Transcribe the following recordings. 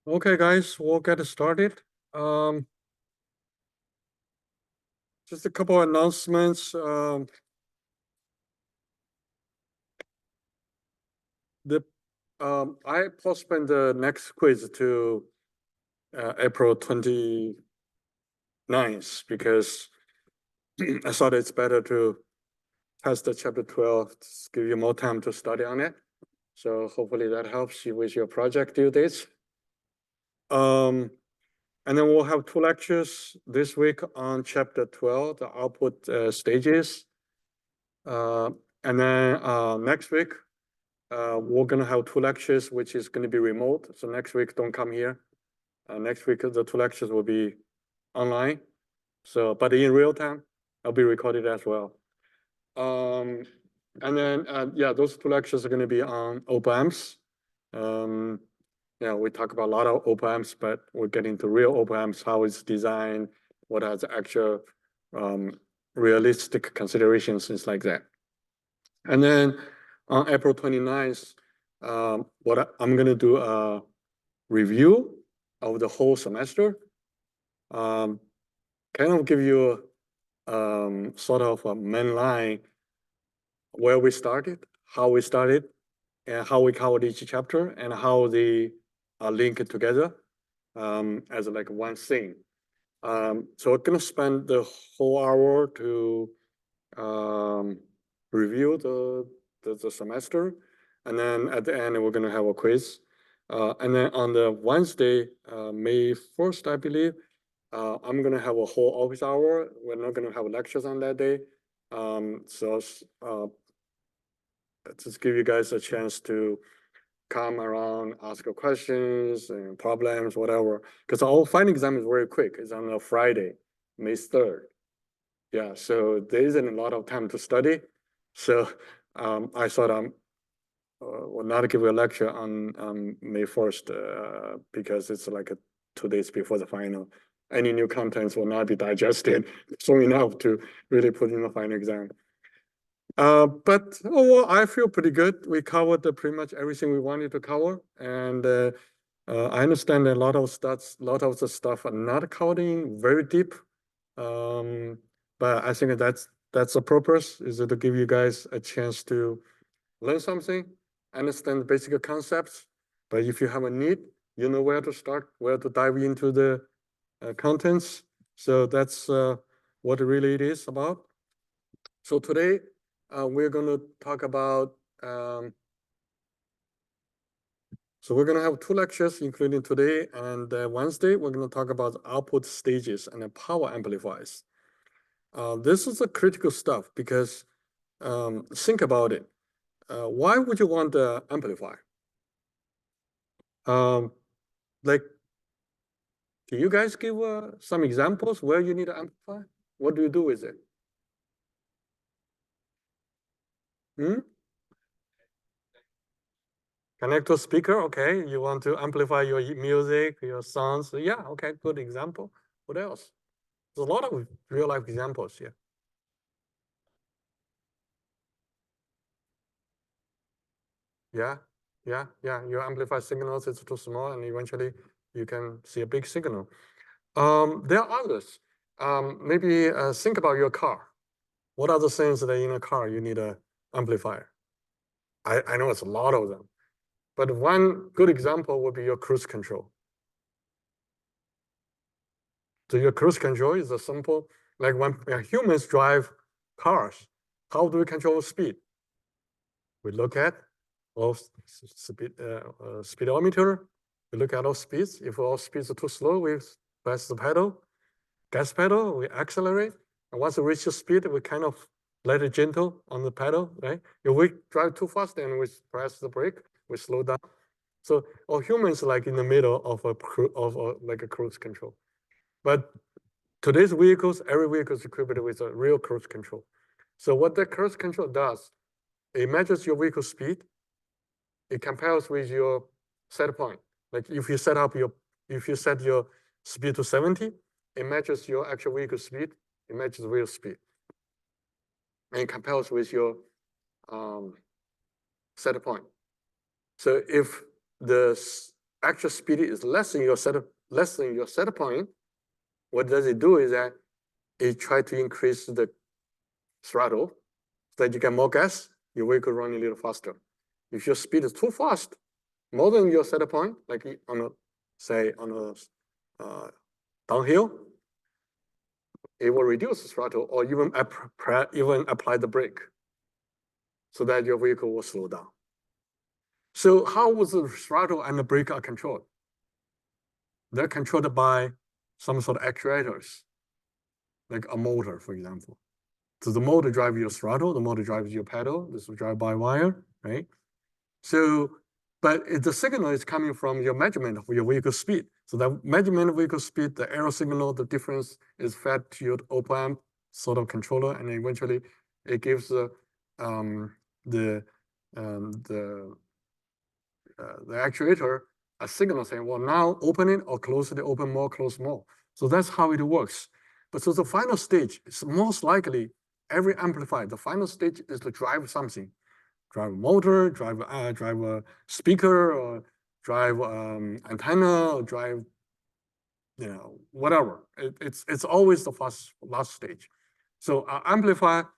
Okay, guys, we'll get started. Um, just a couple of announcements. I postponed the next quiz to April 29th because I thought it's better to test the chapter 12, to give you more time to study on it. So hopefully that helps you with your project due dates. And then we'll have two lectures this week on chapter 12, the output stages. And then next week, we're gonna have two lectures, which is gonna be remote. So next week, don't come here. Next week, the two lectures will be online. So, but in real time, I'll be recorded as well. And then, yeah, those two lectures are gonna be on op-amps. Yeah, we talk about a lot of op-amps, but we're getting to real op-amps, how it's designed, what are the actual realistic considerations, things like that. And then on April 29th, I'm gonna do a review of the whole semester. Kind of give you sort of a main line where we started, how we started, and how we covered each chapter, and how they are linked together as like one thing. So we're gonna spend the whole hour to review the semester, and then at the end we're gonna have a quiz. And then on the Wednesday, May 1st, I believe, I'm gonna have a whole office hour. We're not gonna have lectures on that day. So just give you guys a chance to come around, ask your questions and problems, whatever. Because our final exam is very quick. It's on a Friday, May 3rd. Yeah, so there isn't a lot of time to study. So I thought I will not give a lecture on May 1st because it's like 2 days before the final. Any new contents will not be digested soon enough to really put in the final exam. But overall, I feel pretty good. We covered pretty much everything we wanted to cover, and I understand a lot of the stuff are not coding very deep. But I think that's the purpose, is to give you guys a chance to learn something, understand the basic concepts. But if you have a need, you know where to start, where to dive into the contents. So that's what really it is about. So today we're going to talk about. So we're going to have two lectures, including today and Wednesday. We're going to talk about output stages and the power amplifiers. This is a critical stuff because think about it. Why would you want the amplifier? Like, can you guys give some examples where you need an amplifier? What do you do with it? Connect to a speaker, okay. You want to amplify your music, your sounds. Yeah, okay, good example. What else? There's a lot of real life examples here. Yeah, yeah. Your amplifier signals is too small, and eventually you can see a big signal. There are others. Maybe think about your car. What are the things that in a car you need an amplifier? I know it's a lot of them, but one good example would be your cruise control. So your cruise control is a simple, like when humans drive cars, how do we control speed? We look at all speedometer. We look at all speeds. If all speeds are too slow, we press the pedal, gas pedal, we accelerate. And once we reach the speed, we kind of let it gentle on the pedal, right? If we drive too fast, then we press the brake, we slow down. So all humans like in the middle of like a cruise control. But today's vehicles, every vehicle is equipped with a real cruise control. So what the cruise control does, it measures your vehicle speed. It compares with your set point. Like if you set your speed to 70, it matches your actual vehicle speed. It matches real speed. And it compares with your set point. So if the actual speed is less than your set point, what does it do is that it try to increase the throttle so that you get more gas, your vehicle running a little faster. If your speed is too fast, more than your set point, like on a, say on a downhill, it will reduce the throttle or even apply the brake so that your vehicle will slow down. So how was the throttle and the brake are controlled? They're controlled by some sort of actuators, like a motor, for example. So the motor drives your throttle, the motor drives your pedal. This is drive by wire, right? So, but the signal is coming from your measurement of your vehicle speed. So that measurement of vehicle speed, the error signal, the difference is fed to your op-amp sort of controller, and eventually it gives the actuator a signal saying, well, now open it or close it, open more, close more. So that's how it works. But so the final stage is most likely every amplifier, the final stage is to drive something. Drive a motor, drive a speaker, or drive antenna, or drive, whatever. It's always the last stage. So our amplifier,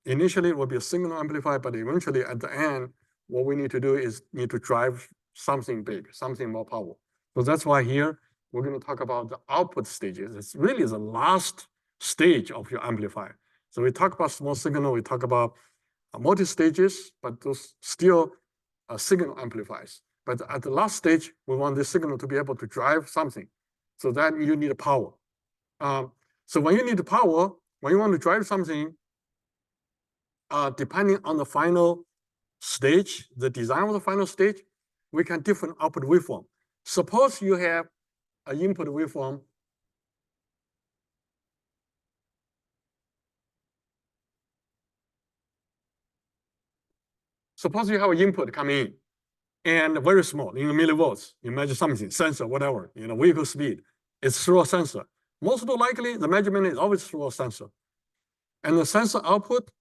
initially it will be a signal amplifier, but eventually at the end, what we need to do is need to drive something big, something more powerful. So that's why here we're going to talk about the output stages. It's really the last stage of your amplifier. So we talk about small signal, we talk about multi-stages, but those still signal amplifiers. But at the last stage, we want this signal to be able to drive something. So that you need power. So when you need power, when you want to drive something, depending on the final stage, the design of the final stage, we can different output waveform. Suppose you have an input waveform. Suppose you have an input coming in and very small, in the millivolts, you measure something, sensor, whatever, vehicle speed, it's through a sensor. Most likely, the measurement is always through a sensor. And the sensor output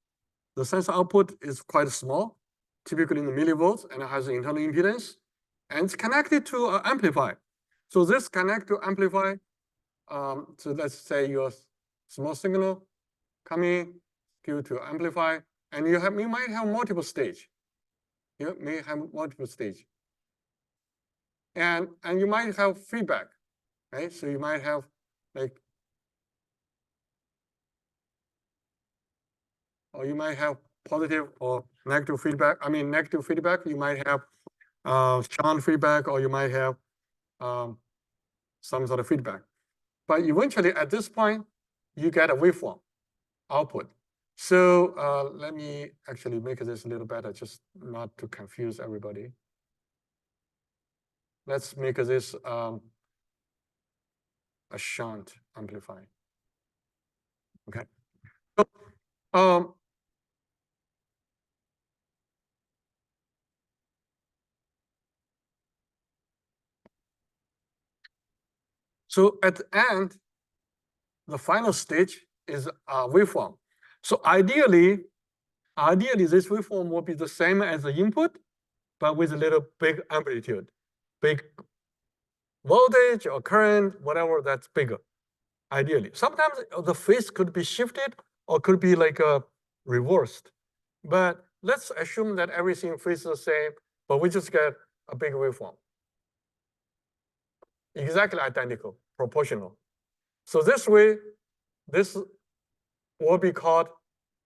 is quite small, typically in the millivolts, and it has an internal impedance, and it's connected to an amplifier. So this connect to amplifier, so let's say your small signal coming due to amplify, and you might have multiple stage. You may have multiple stage. And you might have feedback, right? So you might have or you might have positive or negative feedback. I mean, negative feedback, you might have shunt feedback, or you might have some sort of feedback. But eventually, at this point, you get a waveform output. So let me actually make this a little better, just not to confuse everybody. Let's make this a shunt amplifier. Okay. So at the end, the final stage is a waveform. So ideally, this waveform will be the same as the input, but with a little big amplitude, big voltage or current, whatever that's bigger, ideally. Sometimes the phase could be shifted or could be like reversed. But let's assume that everything faces the same, but we just get a big waveform. Exactly identical, proportional. So this way, this will be called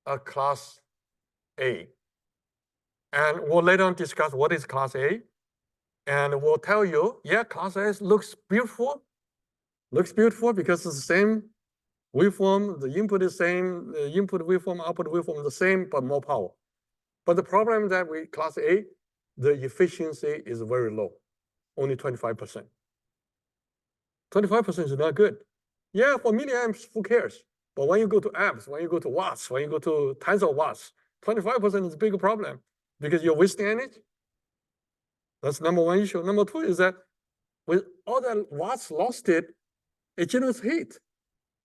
a class A. And we'll later on discuss what is class A. And we'll tell you, yeah, class A looks beautiful. Looks beautiful because it's the same waveform, the input is the same, the input waveform, output waveform is the same, but more power. But the problem is that with class A, the efficiency is very low, only 25%. 25% is not good. Yeah, for milliamps, who cares? But when you go to amps, when you go to watts, when you go to tens of watts, 25% is a big problem because you're wasting energy. That's number one issue. Number two is that with all the watts lost it generates heat,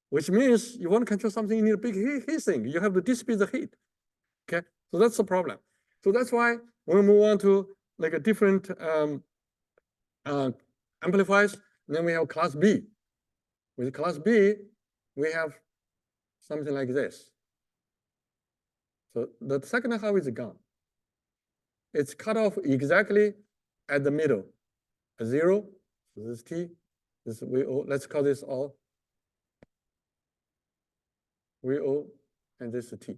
which means you want to control something, you need a big heat sink. You have to dissipate the heat. Okay, so that's the problem. So that's why when we move on to like a different amplifiers. Then we have class B. With class B, we have something like this. So the second half is gone. It's cut off exactly at the middle. A 0, so this is T. This is VO. Let's call this all VO, and this is T.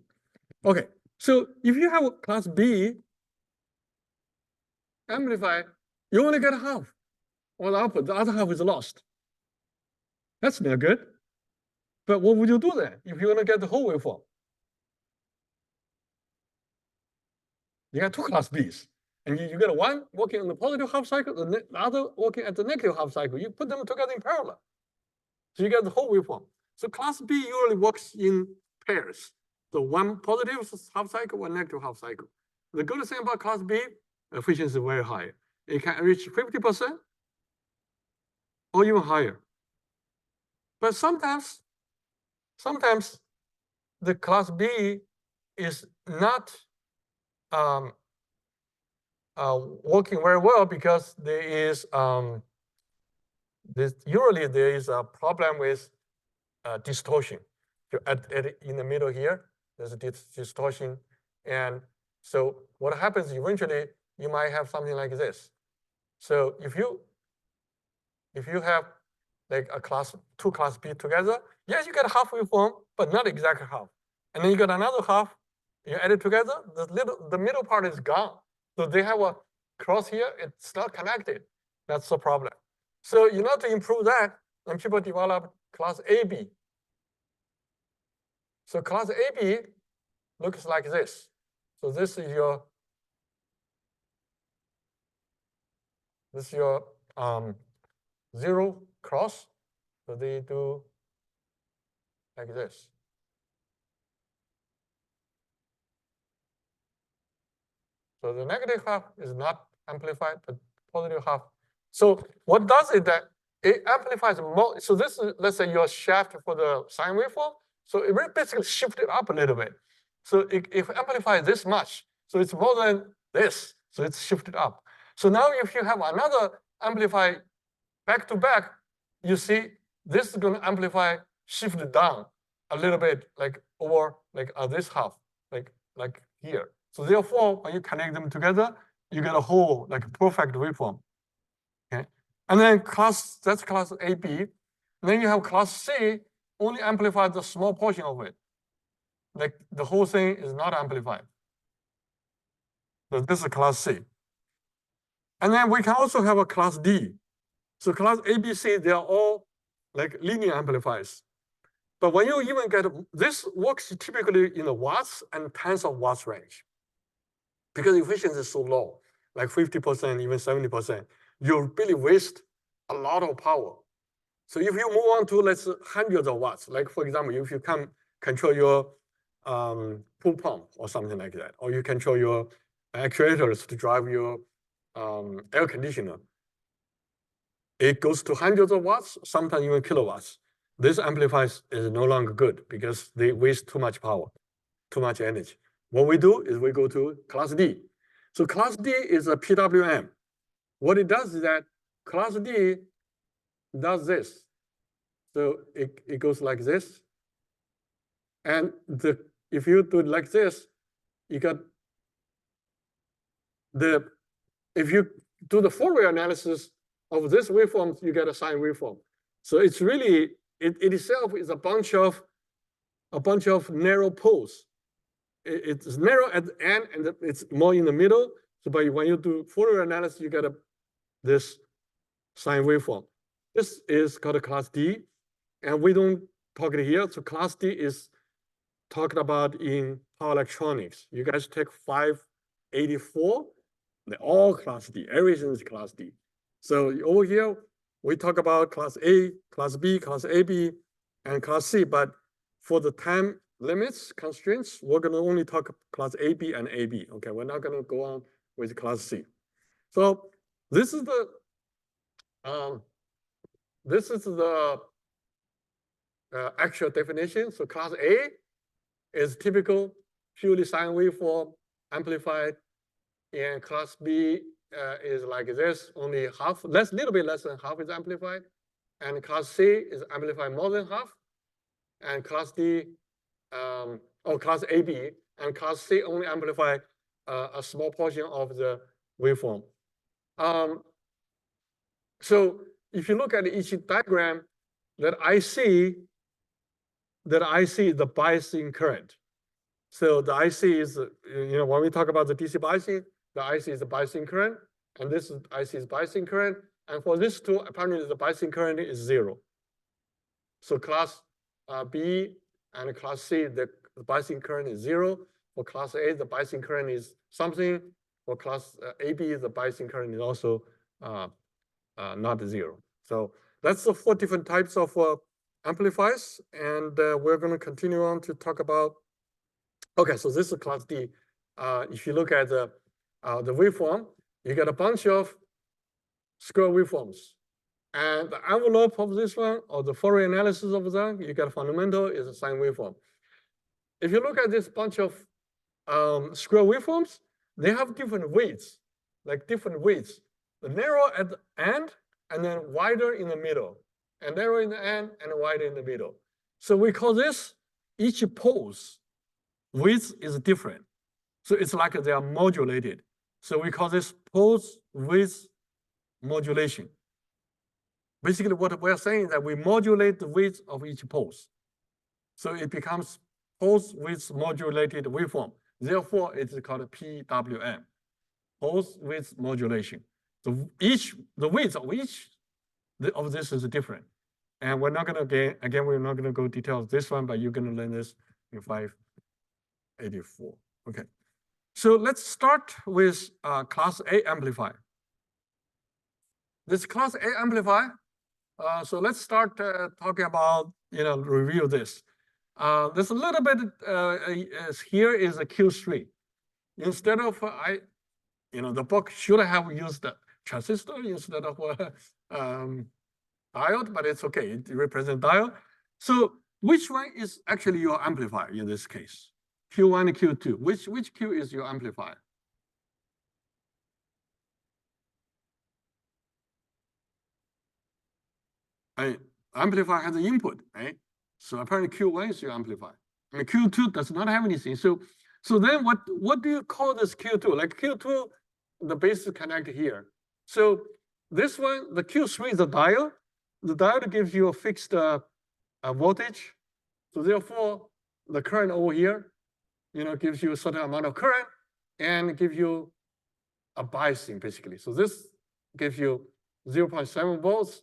Okay, so if you have a class B amplifier, you only get half or the output. The other half is lost. That's not good. But what would you do then if you want to get the whole waveform? You got two class Bs, and you get one working on the positive half cycle, the other working at the negative half cycle. You put them together in parallel. So you get the whole waveform. So class B usually works in pairs. So one positive half cycle, one negative half cycle. The good thing about class B, efficiency is very high. It can reach 50% or even higher. But sometimes the class B is not working very well because there is usually there is a problem with distortion. In the middle here, there's a distortion, and so what happens eventually, you might have something like this. So if you have like two class B together, yes, you get half waveform, but not exactly half. And then you get another half, you add it together, the middle part is gone. So they have a cross here, it's not connected. That's the problem. So in order to improve that, and people develop class AB. So class AB looks like this. So this is your zero cross. So they do like this. So the negative half is not amplified, but positive half. So what does it that it amplifies more? So this is, let's say, your shaft for the sine waveform. So it will basically shift it up a little bit. So if amplifies this much, so it's more than this, so it's shifted up. So now if you have another amplify back to back, you see this is going to amplify shift down a little bit, like over like this half, like here. So therefore, when you connect them together, you get a whole like perfect waveform. Okay, and then that's class AB. And then you have class C, only amplifies the small portion of it. Like the whole thing is not amplified. So this is class C. And then we can also have a class D. So class A, B, C, they are all like linear amplifiers. But when you even get, this works typically in the watts and tens of watts range. Because efficiency is so low, like 50%, even 70%, you really waste a lot of power. So if you move on to, let's say, hundreds of watts, like for example, if you can control your pool pump or something like that, or you control your actuators to drive your air conditioner, it goes to hundreds of watts, sometimes even kilowatts. This amplifier is no longer good because they waste too much power, too much energy. What we do is we go to class D. So class D is a PWM. What it does is that class D does this. So it goes like this. And if you do it like this, you got if you do the Fourier analysis of this waveform, you get a sine waveform. So it's really, it itself is a bunch of narrow poles. It's narrow at the end and it's more in the middle. So but when you do Fourier analysis, you get this sine waveform. This is called a class D, and we don't talk it here. So class D is talked about in power electronics. You guys take 584, they're all class D. Everything is class D. So over here, we talk about class A, class B, class AB, and class C. But for the time limits, constraints, we're going to only talk class AB and AB. Okay, we're not going to go on with class C. So this is the actual definition. So class A is typical purely sine waveform amplified, and class B is like this, only half, little bit less than half is amplified. And class C is amplified more than half. And class D, or class AB, and class C only amplify a small portion of the waveform. So if you look at each diagram, that I see the biasing current. So the IC is, when we talk about the DC biasing, the IC is the biasing current, and this IC is biasing current. And for this two, apparently the biasing current is 0. So class B and class C, the biasing current is 0. For class A, the biasing current is something. For class AB, the biasing current is also not 0. So that's the 4 different types of amplifiers. And we're going to continue on to talk about. Okay, so this is class D. If you look at the waveform, you get a bunch of square waveforms. And the envelope of this one, or the Fourier analysis of that, you get fundamental is a sine waveform. If you look at this bunch of square waveforms, they have different weights, like different weights. The narrow at the end, and then wider in the middle, and narrow in the end, and wider in the middle. So we call this, each pose width is different. So it's like they are modulated. So we call this pose width modulation. Basically, what we're saying is that we modulate the width of each pose. So it becomes pose width modulated waveform. Therefore, it's called PWM, pose width modulation. So the width of each of this is different. And we're not going to, again, we're not going to go details this one, but you're going to learn this in 584. Okay. So let's start with class A amplifier. This class A amplifier, so let's start talking about, review this. There's a little bit, here is a Q3. Instead of, the book should have used the transistor instead of diode, but it's okay, it represents diode. So which one is actually your amplifier in this case? Q1 and Q2, which Q is your amplifier? Amplifier has an input, right? So apparently Q1 is your amplifier. I mean, Q2 does not have anything. So then what do you call this Q2? Like Q2, the base is connected here. So this one, the Q3 is the diode. The diode gives you a fixed voltage. So therefore, the current over here, gives you a certain amount of current and give you a biasing, basically. So this gives you 0.7 volts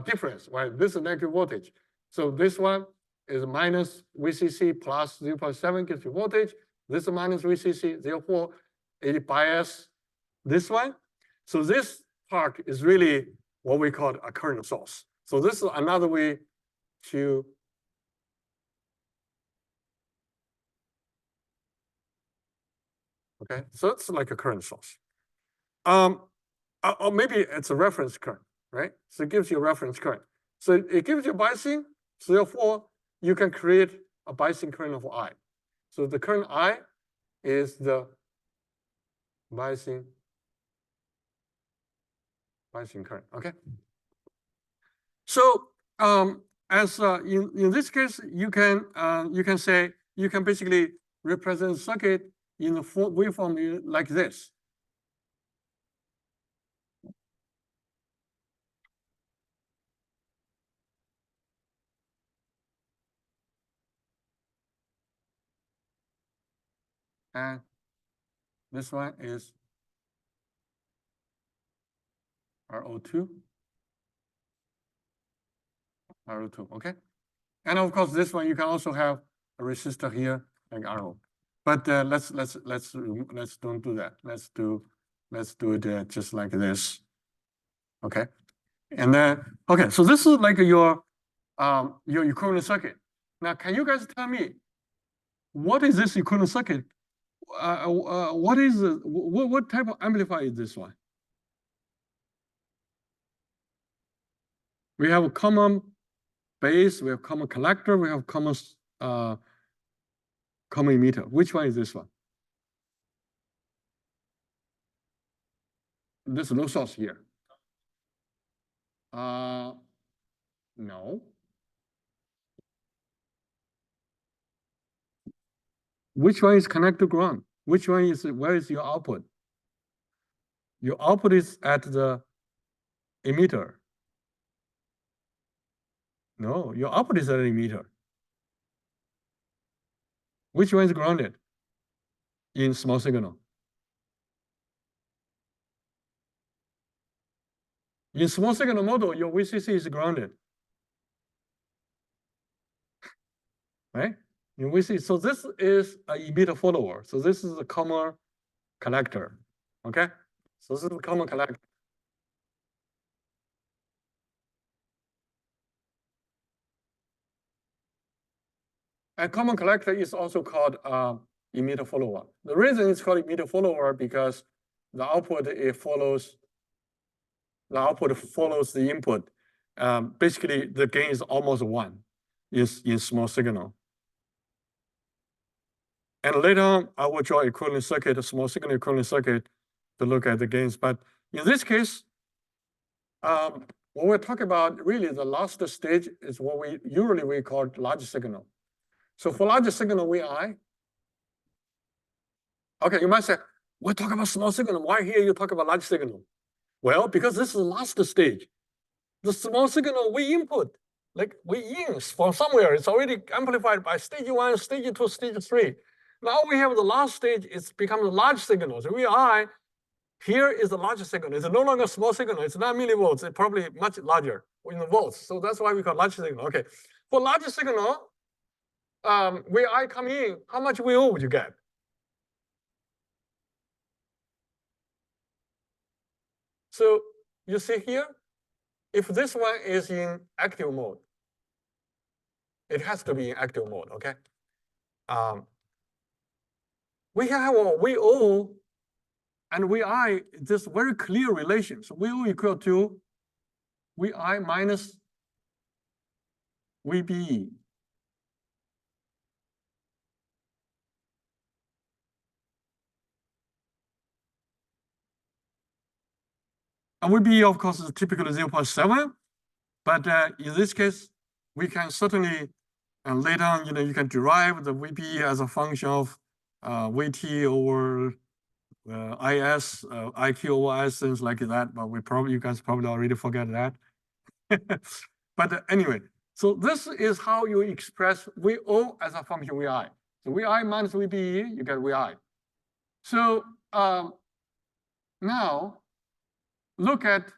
difference, right? This is negative voltage. So this one is minus VCC plus 0.7 gives you voltage. This is minus VCC, therefore it bias this one. So this part is really what we call a current source. So this is another way to okay, so it's like a current source. Or maybe it's a reference current, right? So it gives you a reference current. So it gives you biasing, so therefore you can create a biasing current of I. So the current I is the biasing current, okay? So as in this case, you can say, you can basically represent circuit in the waveform like this. And this one is RO2. RO2, okay? And of course, this one you can also have a resistor here like RO. But let's don't do that. Let's do it just like this. Okay. And then okay, so this is like your equivalent circuit. Now, can you guys tell me what is this equivalent circuit? What is what type of amplifier is this one? We have a common base, we have common collector, we have common emitter. Which one is this one? this low source here. No. Which one is connected to ground? Which one is, where is your output? Your output is at the emitter. No, your output is at the emitter. Which one is grounded in small signal? In small signal model, your VCC is grounded. Right? In VCC, so this is an emitter follower. So this is a common collector. Okay? So this is a common collector. A common collector is also called emitter follower. The reason it's called emitter follower because the output follows the input. Basically, the gain is almost 1 is in small signal. And later on, I will draw equivalent circuit, a small signal equivalent circuit to look at the gains. But in this case, when we're talking about really the last stage is what we usually call large signal. So for large signal VI, okay, you might say, we're talking about small signal. Why here you talk about large signal? Well, because this is the last stage. The small signal we input, like we in from somewhere, it's already amplified by stage 1, stage 2, stage 3. Now we have the last stage, it's become the large signal. So VI, here is the large signal. It's no longer small signal, it's not millivolts, it's probably much larger in the volts. So that's why we call large signal. Okay. For large signal, VI come in, how much VO would you get? So you see here, if this one is in active mode, it has to be in active mode, okay? We have a VO and VI, this very clear relation. So VO equal to VI minus VBE. And VBE, of course, is typically 0.7. But in this case, we can certainly, later on, you can derive the VBE as a function of VT over IS, IQ over IS, things like that. But you guys probably already forget that. But anyway, so this is how you express VO as a function of VI. So VI minus VBE, you get VI. So now look at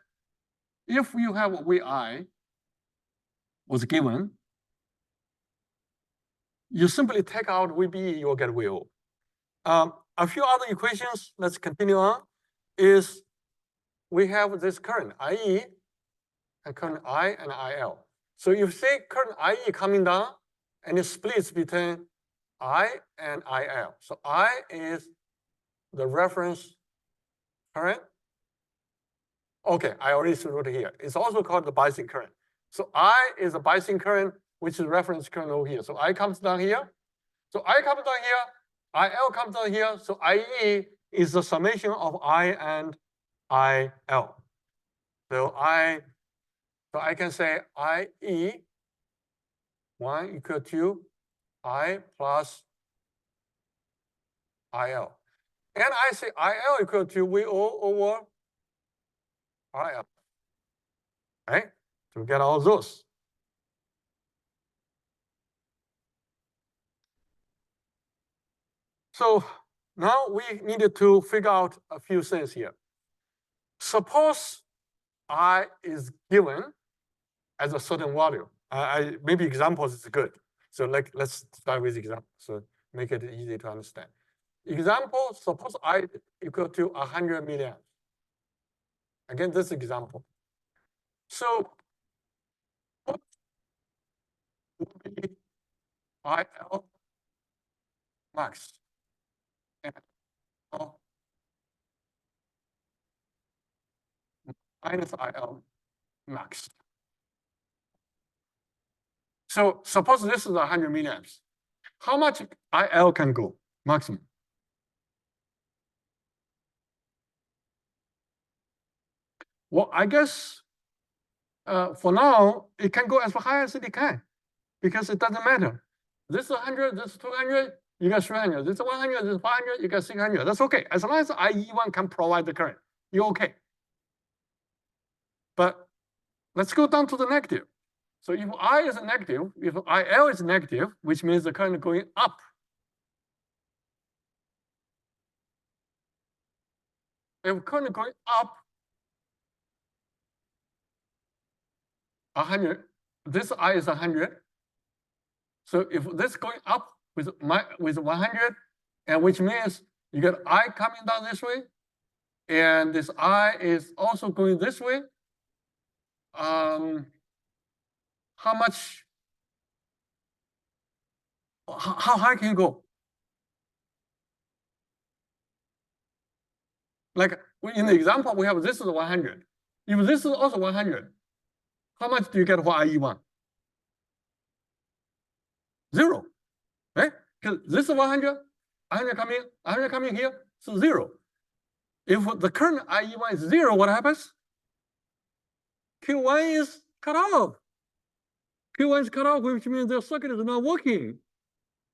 if you have VI was given, you simply take out VBE, you'll get VO. A few other equations, let's continue on, is we have this current IE and current I and IL. So you see current IE coming down and it splits between I and IL. So I is the reference current. Okay, I already wrote it here. It's also called the biasing current. So I is a biasing current, which is reference current over here. So I comes down here. So I comes down here, IL comes down here. So IE is the summation of I and IL. So I can say IE 1 equal to I plus IL. And I say IL equal to VO over IL. Right? To get all those. So now we needed to figure out a few things here. Suppose I is given as a certain value. Maybe examples is good. So let's start with example. So make it easy to understand. Example, suppose I equal to 100 milliamps. Again, this example. So what would be IL max and IL minus IL max. So suppose this is 100 milliamps. How much IL can go maximum? Well, I guess for now, it can go as high as it can because it doesn't matter. This is 100, this is 200, you got 300. This is 100, this is 500, you got 600. That's okay. As long as IE1 can provide the current, you're okay. But let's go down to the negative. So if I is negative, if IL is negative, which means the current going up. If current going up 100, this I is 100. So if this going up with 100, and which means you get I coming down this way, and this I is also going this way. How much? How high can you go? Like in the example, we have this is 100. If this is also 100, how much do you get for IE1? 0, right? Because this is 100, 100 coming, 100 coming here, so 0. If the current IE1 is 0, what happens? Q1 is cut off. Q1 is cut off, which means the circuit is not working.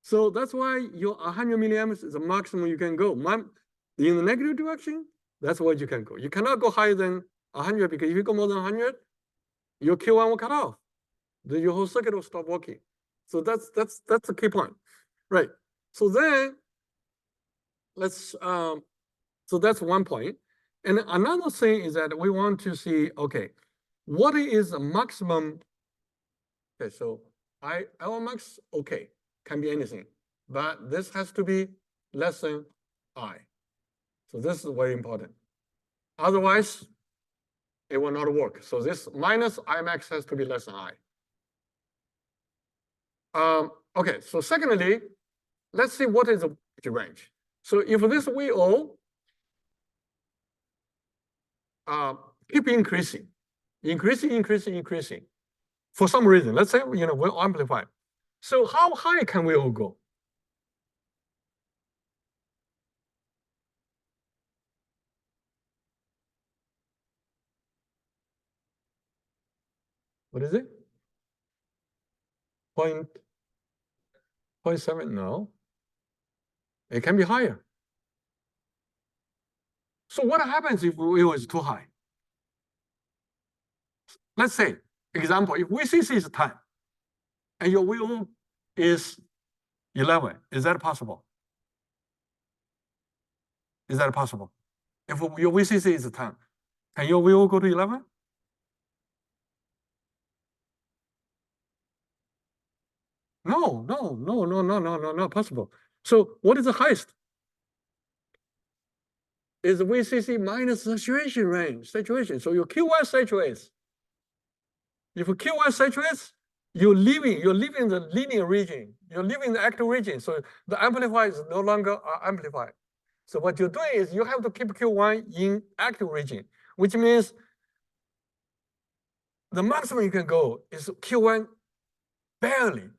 So that's why your 100 milliamps is the maximum you can go. In the negative direction, that's what you can go. You cannot go higher than 100 because if you go more than 100, your Q1 will cut off. Your whole circuit will stop working. So that's the key point, right? So then let's so that's one point. And another thing is that we want to see, okay, what is the maximum? Okay, so L max, okay, can be anything, but this has to be less than I. So this is very important. Otherwise, it will not work. So this minus I max has to be less than I. Okay, so secondly, let's see what is the range. So if this VO keep increasing, for some reason, let's say, we'll amplify. So how high can we all go? What is it? 0.7? No. It can be higher. So what happens if VO is too high? Let's say, example, if VCC is 10 and your VO is 11, is that possible? Is that possible? If your VCC is 10, can your VO go to 11? No, not possible. So what is the highest? Is VCC minus saturation range, saturation. So your Q1 saturates. If Q1 saturates, you're leaving the linear region, you're leaving the active region. So the amplifier is no longer amplified. So what you're doing is you have to keep Q1 in active region, which means the maximum you can go is Q1 barely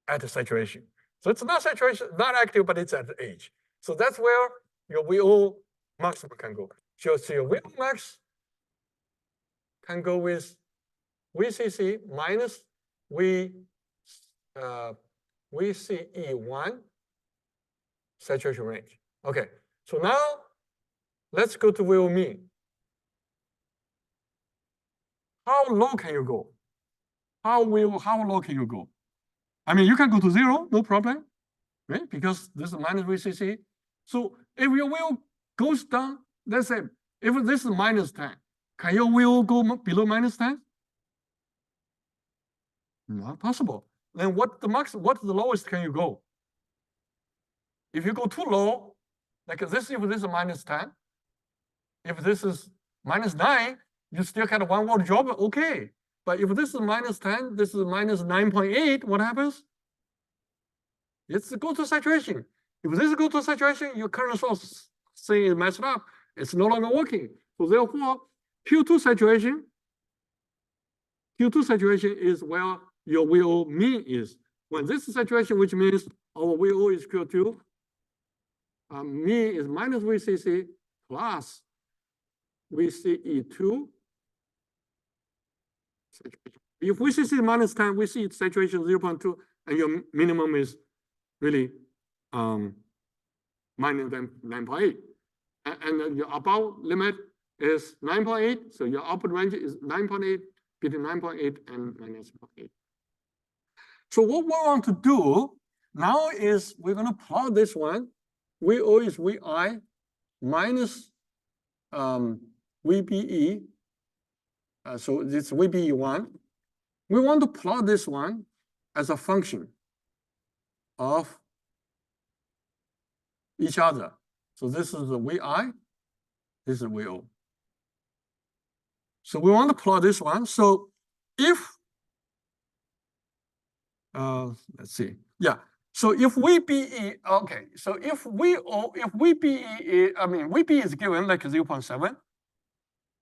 at saturation. So it's not saturation, not active, but it's at the edge. So that's where your VO maximum can go. So your VO max can go with VCC minus VCE1 saturation range. Okay, so now let's go to VO mean. How low can you go? How low can you go? I mean, you can go to 0, no problem, right? Because this is minus VCC. So if your VO goes down, let's say if this is minus 10, can your VO go below minus 10? Not possible. Then what's the lowest can you go? If you go too low, like this, if this is minus 10, if this is minus 9, you still get a 1 volt drop, okay. But if this is minus 10, this is minus 9.8, what happens? It's go to saturation. If this go to saturation, your current source thing is messed up. It's no longer working. So therefore, Q2 saturation is where your VO mean is. When this is saturation, which means our VO is Q2, mean is minus VCC plus VCE2 saturation. If VCC minus 10, we see saturation 0.2, and your minimum is really minus 9.8. And then your above limit is 9.8. So your output range is 9.8, between 9.8 and minus 0.8. So what we want to do now is we're going to plot this one. VO is VI minus VBE. So this VBE1. We want to plot this one as a function of each other. So this is the VI, this is VO. So we want to plot this one. So if, let's see, yeah. So if VBE, okay, so if VBE is, VB is given like 0.7.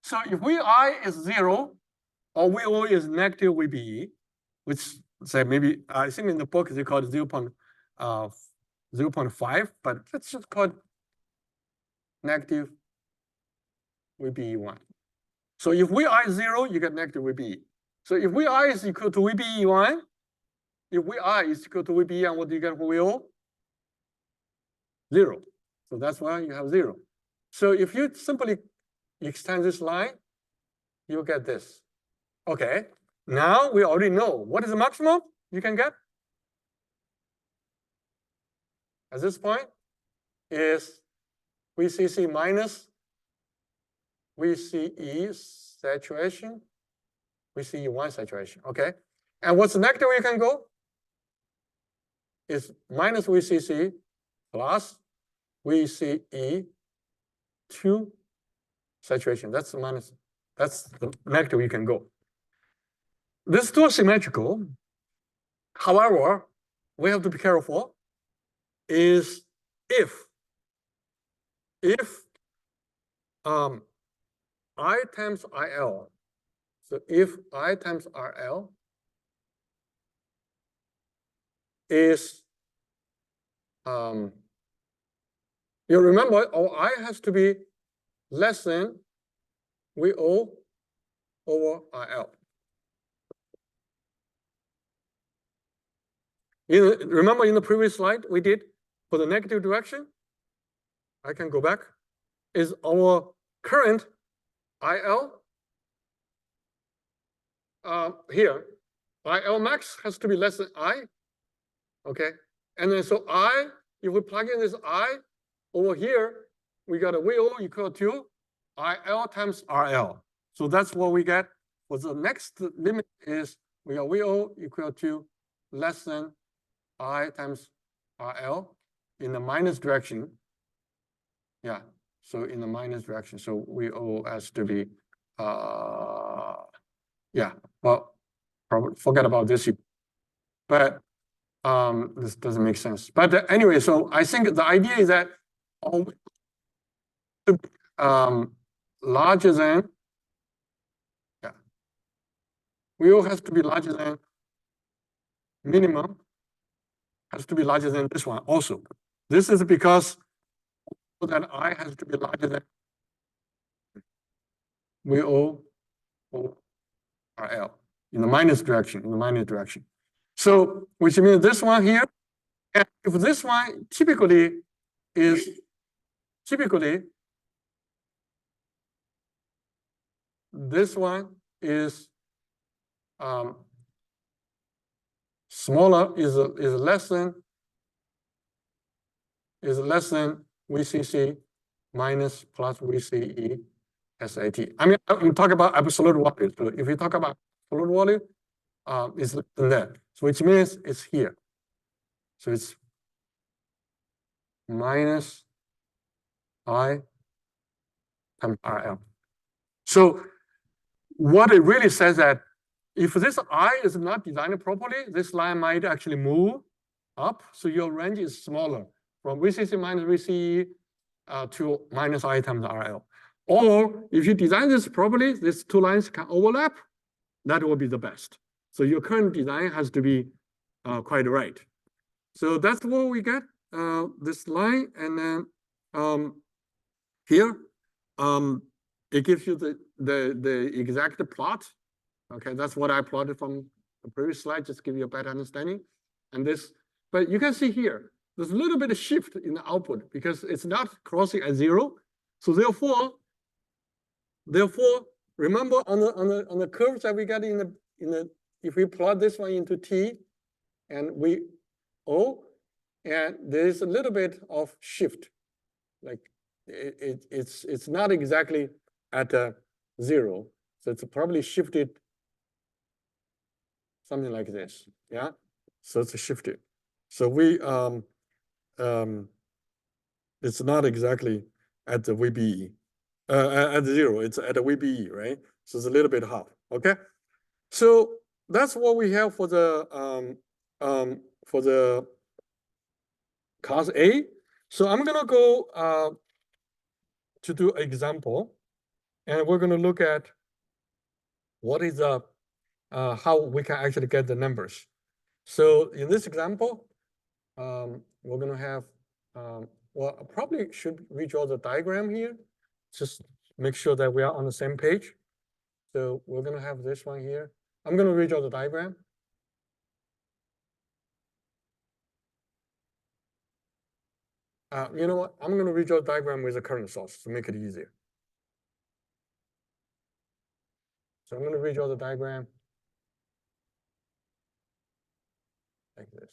So if VI is 0, or VO is negative VBE, which say maybe, I think in the book they call it 0.5, but let's just call it negative VBE1. So if VI is 0, you get negative VBE. So if VI is equal to VBE1, if VI is equal to VBE, and what do you get for VO? 0. So that's why you have 0. So if you simply extend this line, you'll get this. Okay, now we already know what is the maximum you can get at this point is VCC minus VCE saturation, VCE1 saturation. Okay, and what's the negative you can go is minus VCC plus VCE2 saturation. That's the minus. That's the negative you can go. This is still symmetrical. However, we have to be careful is if I times IL, so if I times RL is, you remember, our I has to be less than VO over RL. Remember in the previous slide we did for the negative direction, I can go back, is our current IL here, IL max has to be less than I, okay? And then so I, if we plug in this I over here, we got a VO equal to IL times RL. So that's what we get. For the next limit is we got VO equal to less than I times RL in the minus direction. Yeah, so in the minus direction. So VO has to be, yeah, well, probably forget about this. But this doesn't make sense. But anyway, so I think the idea is that larger than, yeah, VO has to be larger than minimum, has to be larger than this one also. This is because that I has to be larger than VO over RL in the minus direction, So which means this one here, and if this one typically this one is smaller, is less than VCC minus plus VCE SAT. I mean, I'm talking about absolute value. So if you talk about absolute value, it's less than that. So which means it's here. So it's minus I times RL. So what it really says that if this I is not designed properly, this line might actually move up. So your range is smaller from VCC minus VCE to minus I times RL. Or if you design this properly, these two lines can overlap, that will be the best. So your current design has to be quite right. So that's what we get, this line. And then here, it gives you the exact plot Okay, that's what I plotted from the previous slide, just to give you a better understanding. And this, but you can see here, there's a little bit of shift in the output because it's not crossing at 0. So therefore, remember on the curves that we got in the if we plot this one into t and we O, and there's a little bit of shift, like it's not exactly at 0, so it's probably shifted something like this, yeah. So it's shifted. So we it's not exactly at the VBE, at 0. It's at the VBE, right? So it's a little bit half. Okay. So that's what we have for the class A. So I'm gonna go to do an example, and we're gonna look at what is the how we can actually get the numbers. So in this example, we're gonna have well, I probably should redraw the diagram here, just make sure that we are on the same page. So we're gonna have this one here. I'm gonna redraw the diagram. You know what? I'm gonna redraw the diagram with a current source to make it easier. So I'm gonna redraw the diagram like this.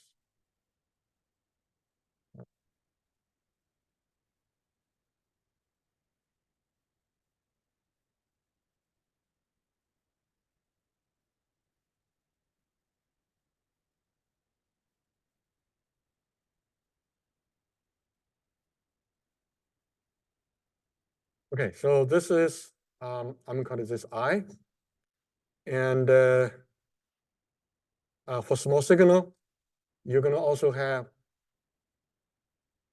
Okay, so this is I'm gonna call this I. And for small signal, you're gonna also have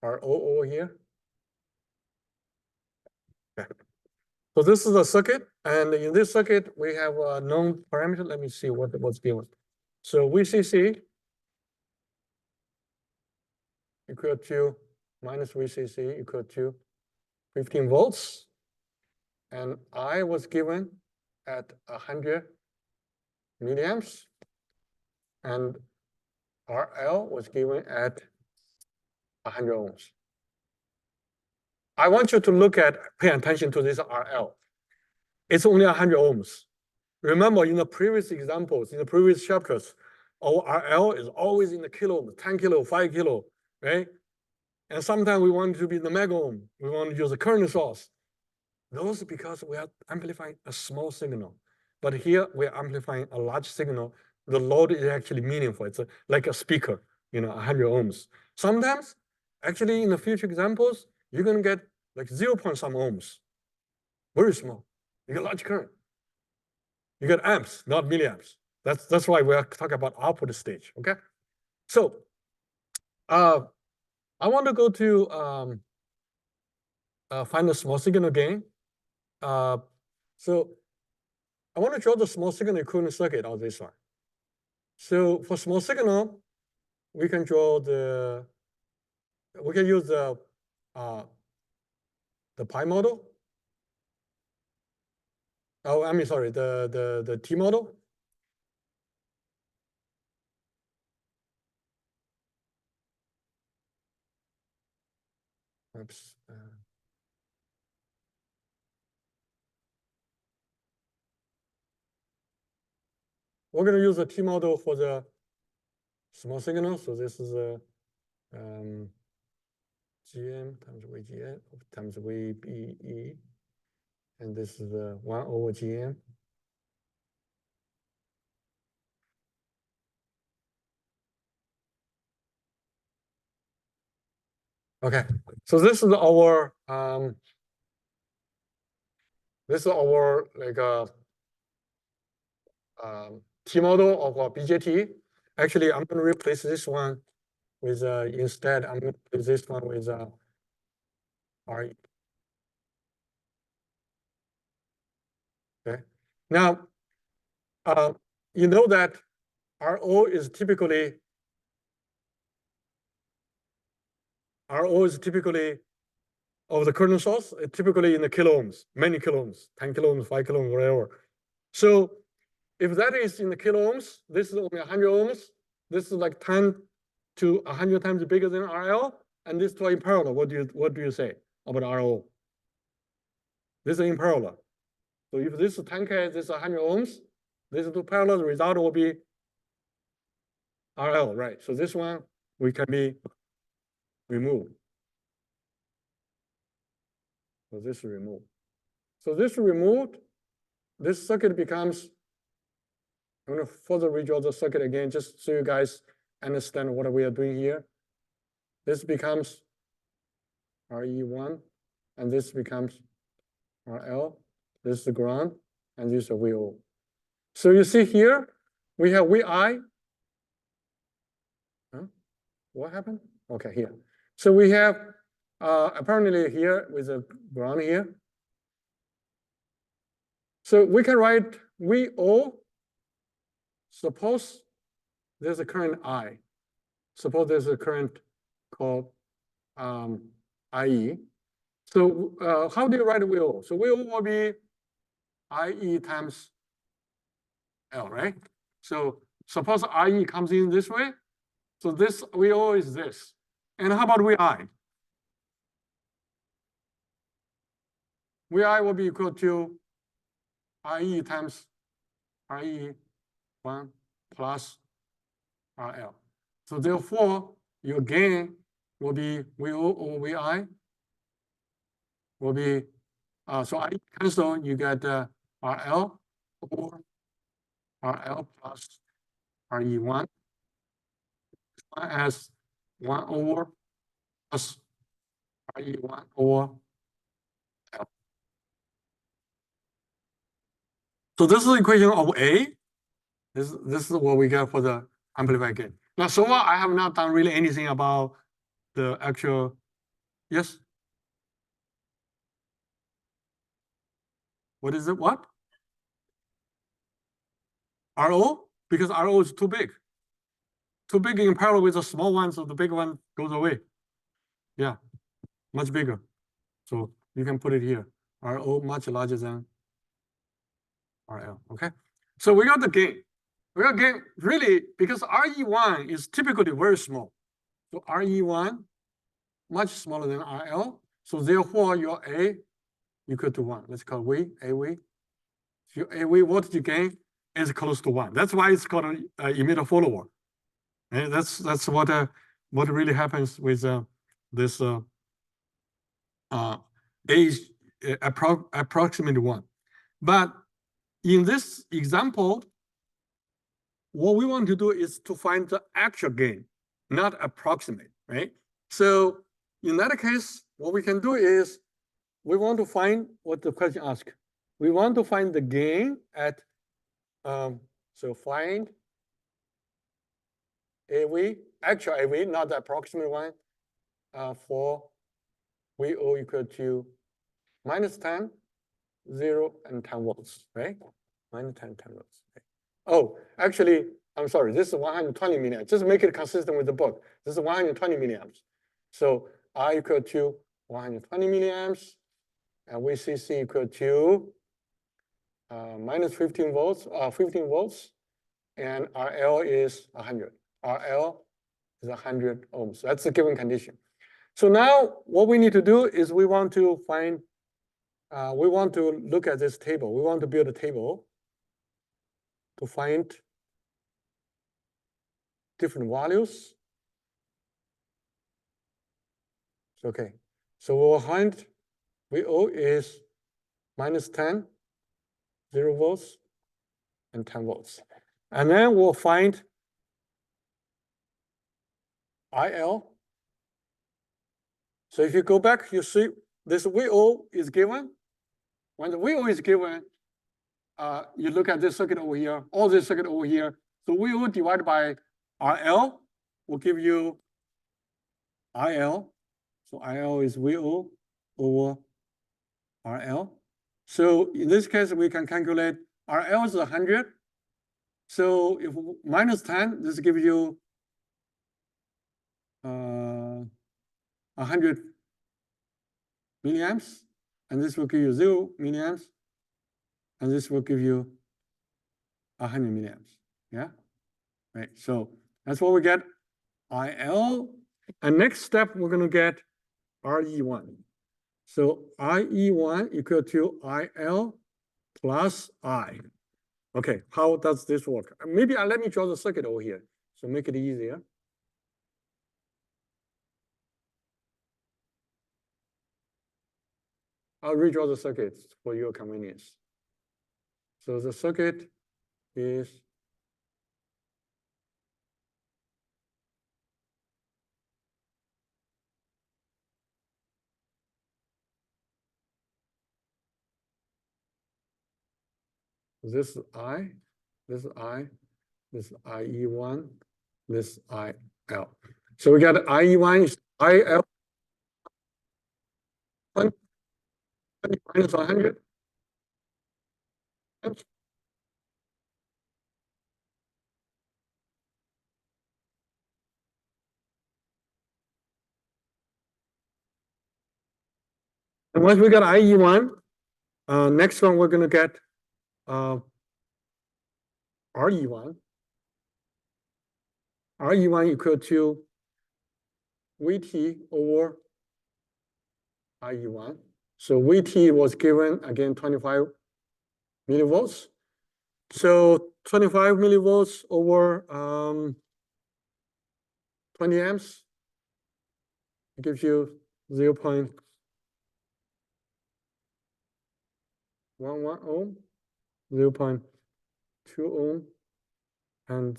our O over here. Okay. So this is a circuit, and in this circuit we have a known parameter. Let me see what was given. So VCC equal to minus VCC equal to 15 volts, and I was given at 100 milliamps, and RL was given at 100 ohms. I want you to pay attention to this RL. It's only 100 ohms. Remember, in the previous examples, in the previous chapters, our RL is always in the kilo, 10 kilo, 5 kilo, right? And sometimes we want to be in the mega ohm. We want to use a current source. Those because we are amplifying a small signal. But here we're amplifying a large signal. The load is actually meaningful. It's like a speaker, 100 ohms. Sometimes, actually, in the future examples, you're going to get like 0 point some ohms. Very small. You get large current. You get amps, not milliamps. That's why we're talking about output stage, okay? So I want to go to find the small signal gain. So I want to draw the small signal equivalent circuit on this one. So for small signal, we can use the pi model. Oh, I mean, sorry, the T model. Oops. We're going to use the T model for the small signal. So this is a GM times VGN times VBE. And this is 1 over GM. Okay, so this is our like T model of our BJT. Actually, I'm going to replace this one with instead. I'm going to replace this one with RE. Okay. Now, you know that RO is typically of the current source, typically in the kilo ohms, many kilo ohms, 10 kilo ohms, 5 kilo ohms, whatever. So if that is in the kilo ohms, this is only 100 ohms. This is like 10 to 100 times bigger than RL, and this two are in parallel. What do you say about RO? This is in parallel. So if this is 10K, this is 100 ohms, this is two parallel, the result will be RL, right? So this one we can be removed. So this is removed. So this removed, this circuit becomes, I'm going to further redraw the circuit again, just so you guys understand what we are doing here. This becomes RE1, and this becomes RL. This is the ground, and this is a VO. So you see here, we have VI. Huh? What happened? Okay, here. So we have apparently here with a ground here. So we can write VO. Suppose there's a current I. Suppose there's a current called IE. So how do you write VO? So VO will be IE times L, right? So suppose IE comes in this way. So this VO is this. And how about VI? VI will be equal to IE times RE1 plus RL. So therefore, your gain will be VO over VI will be, so I cancel, you get RL over RL plus RE1 as 1 over plus RE1 over L. So this is the equation of A. This is what we get for the amplified gain. Now, so far, I have not done really anything about the actual, yes? What is it? What? RO? Because RO is too big. Too big in parallel with the small one, so the big one goes away. Yeah, much bigger. So you can put it here. RO much larger than RL, okay? So we got the gain. We got gain really because RE1 is typically very small. So RE1 much smaller than RL. So therefore your A equal to 1. Let's call V, AV. So your AV voltage gain is close to 1. That's why it's called an emitter follower. And that's what really happens with this age approximately 1. But in this example, what we want to do is to find the actual gain, not approximate, right? So in that case, what we can do is we want to find what the question asks. We want to find the gain at, so find AV, actual AV, not the approximate one, for VO equal to minus 10, 0, and 10 volts, right? Minus 10, 10 volts. Right? Oh, actually, I'm sorry, this is 120 milliamps. Just make it consistent with the book. This is 120 milliamps. So I equal to 120 milliamps, and VCC equal to minus 15 volts, and RL is 100. RL is 100 ohms. That's the given condition. So now what we need to do is we want to find, we want to look at this table. We want to build a table to find different values. Okay, so we'll find VO is minus 10, 0 volts, and 10 volts. And then we'll find IL. So if you go back, you see this VO is given. When the VO is given, you look at this circuit over here, all this circuit over here. So VO divided by RL will give you IL. So IL is VO over RL. So in this case, we can calculate RL is 100. So if minus 10, this gives you 100 milliamps, and this will give you 0 milliamps, and this will give you 100 milliamps. Yeah, right. So that's what we get. IL, and next step we're going to get RE1. So IE1 equal to IL plus I. Okay, how does this work? Maybe let me draw the circuit over here, so make it easier. I'll redraw the circuit for your convenience. So the circuit is this is I, this is I, this is IE1, this is IL. So we got IE1 is IL minus 100. And once we got IE1, next one we're going to get RE1. RE1 equal to VT over IE1. So VT was given again 25 millivolts. So 25 millivolts over 20 amps gives you 0.11 ohm, 0.2 ohm, and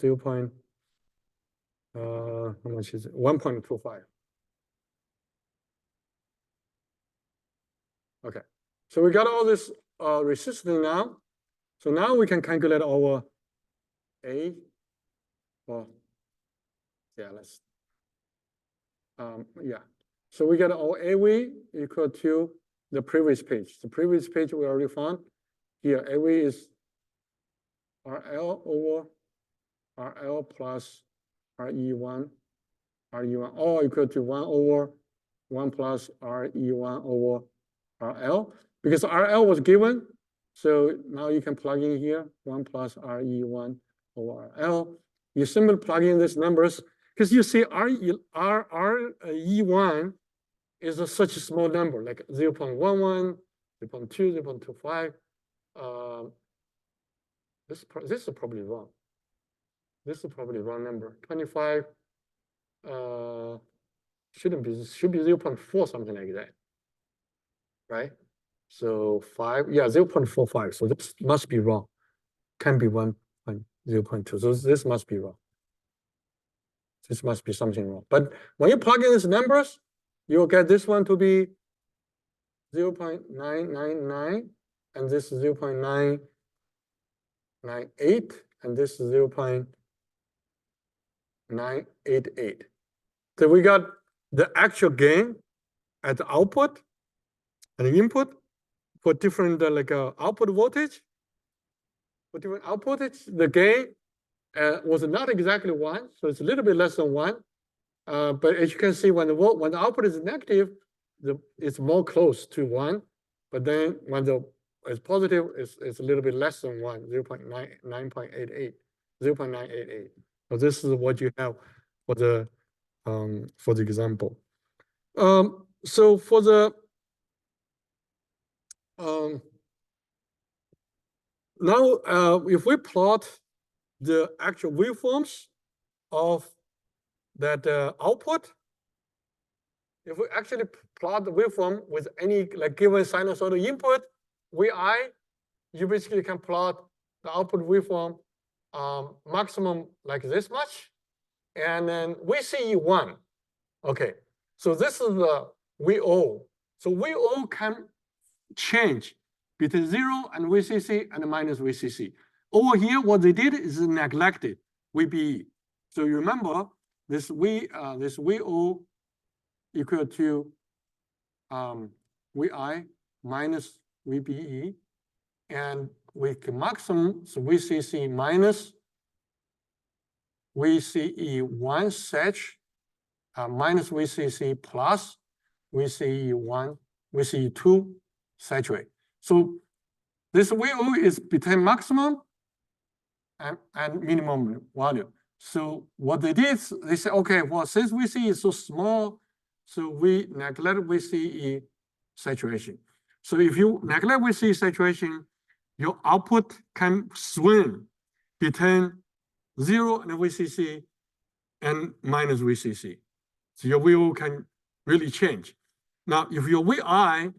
how much is it? 1.25. Okay, so we got all this resistance now. So now we can calculate our A. Well, yeah, let's. Yeah. So we got our AV equal to the previous page. The previous page we already found. Here, AV is RL over RL plus RE1, all equal to 1 over 1 plus RE1 over RL. Because RL was given, so now you can plug in here 1 plus RE1 over RL. You simply plug in these numbers because you see RE1 is such a small number, like 0.11, 0.2, 0.25. This is probably wrong. This is probably wrong number. 25 should be 0.4, something like that, right? So 5, yeah, 0.45. So this must be wrong. Can be 1.0.2. So this must be wrong. This must be something wrong. But when you plug in these numbers, you'll get this one to be 0.999, and this is 0.998, and this is 0.988. So we got the actual gain at the output and the input for different output voltage. For different output voltage, the gain was not exactly 1, so it's a little bit less than 1. But as you can see, when the output is negative, it's more close to 1. But then when it's positive, it's a little bit less than 1, 0.988. So this is what you have for the example. So for the now if we plot the actual waveforms of that output, if we actually plot the waveform with any given sinusoidal input, Vi, you basically can plot the output waveform maximum like this much, and then VCE1. Okay, so this is the VO. So VO can change between 0 and VCC and minus VCC. Over here, what they did is neglected VBE. So you remember this VO equal to Vi minus VBE, and with maximum, so VCC minus VCE1 sach minus VCC plus VCE1, VCE2 saturate. So this VO is between maximum and minimum value. So what they did, they said, okay, well, since VCE is so small, so we neglect VCE saturation. So if you neglect VCE saturation, your output can swing between 0 and VCC and minus VCC. So your VO can really change. Now, if your VI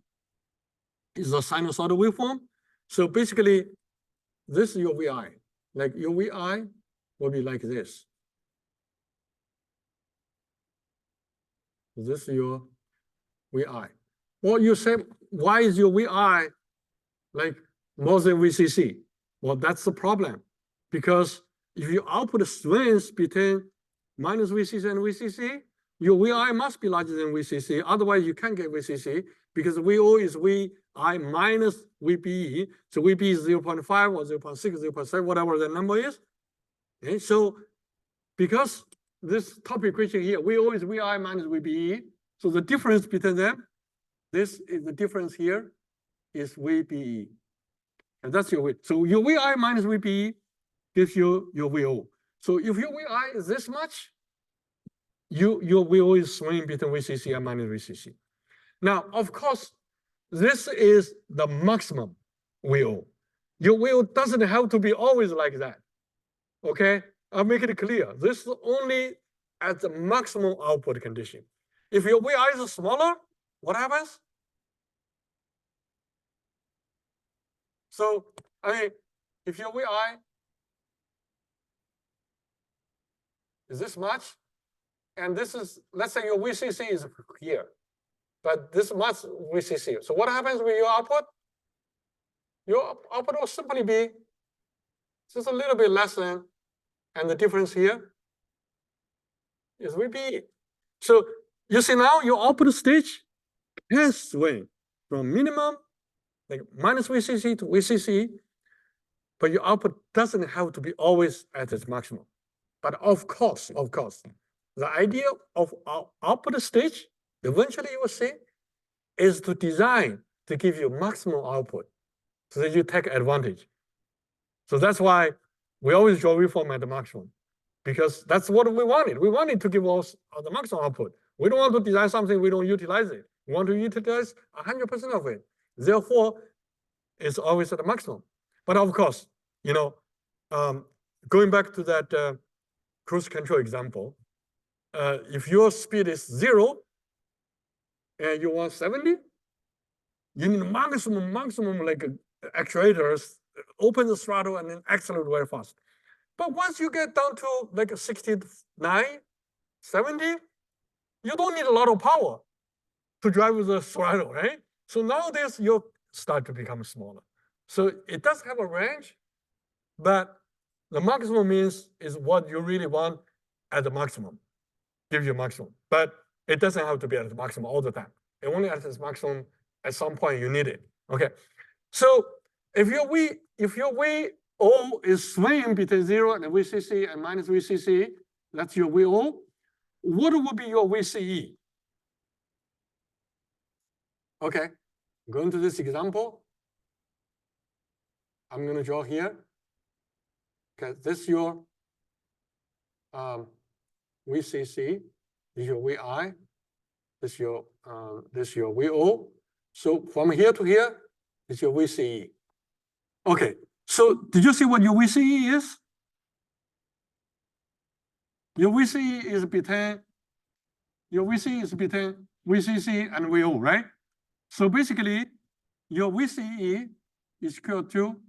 is a sinusoidal waveform, so basically, this is your VI. Like your VI will be like this. This is your VI. Well, you say, why is your VI like more than VCC? Well, that's the problem. Because if your output swings between minus VCC and VCC, your VI must be larger than VCC. Otherwise, you can't get VCC because VO is VI minus VBE. So VB is 0.5 or 0.6, 0.7, whatever the number is. Okay, so because this top equation here, VO is VI minus VBE. So the difference between them, this is the difference here, is VBE. And that's your weight. So your VI minus VBE gives you your VO. So if your VI is this much, your VO is swinging between VCC and minus VCC. Now, of course, this is the maximum VO. Your VO doesn't have to be always like that. Okay, I'll make it clear. This is only at the maximum output condition. If your VI is smaller, what happens? So, I mean, if your VI is this much, and this is, let's say your VCC is here, but this much VCC. So what happens with your output? Your output will simply be just a little bit less than, and the difference here is VB. So you see now your output stage can swing from minimum, like minus VCC to VCC, but your output doesn't have to be always at its maximum. But of course, the idea of our output stage, eventually you will see, is to design to give you maximum output so that you take advantage. So that's why we always draw waveform at the maximum, because that's what we wanted. We wanted to give us the maximum output. We don't want to design something we don't utilize it. We want to utilize 100% of it. Therefore, it's always at the maximum. But of course, you know, going back to that cruise control example, if your speed is 0 and you want 70, you need maximum like actuators, open the throttle and then accelerate very fast. But once you get down to like 69, 70, you don't need a lot of power to drive with the throttle, right? So nowadays you start to become smaller. So it does have a range, but the maximum means is what you really want at the maximum, give you maximum. But it doesn't have to be at the maximum all the time. It only at its maximum at some point you need it. Okay. So if your VO is swinging between 0 and VCC and minus VCC, that's your VO. What would be your VCE? Okay, going to this example. I'm going to draw here. Okay, this is your VCC, this is your VI, this is your VO. So from here to here is your VCE. Okay, so did you see what your VCE is? Your VCE is between VCC and VO, right? So basically, your VCE is equal to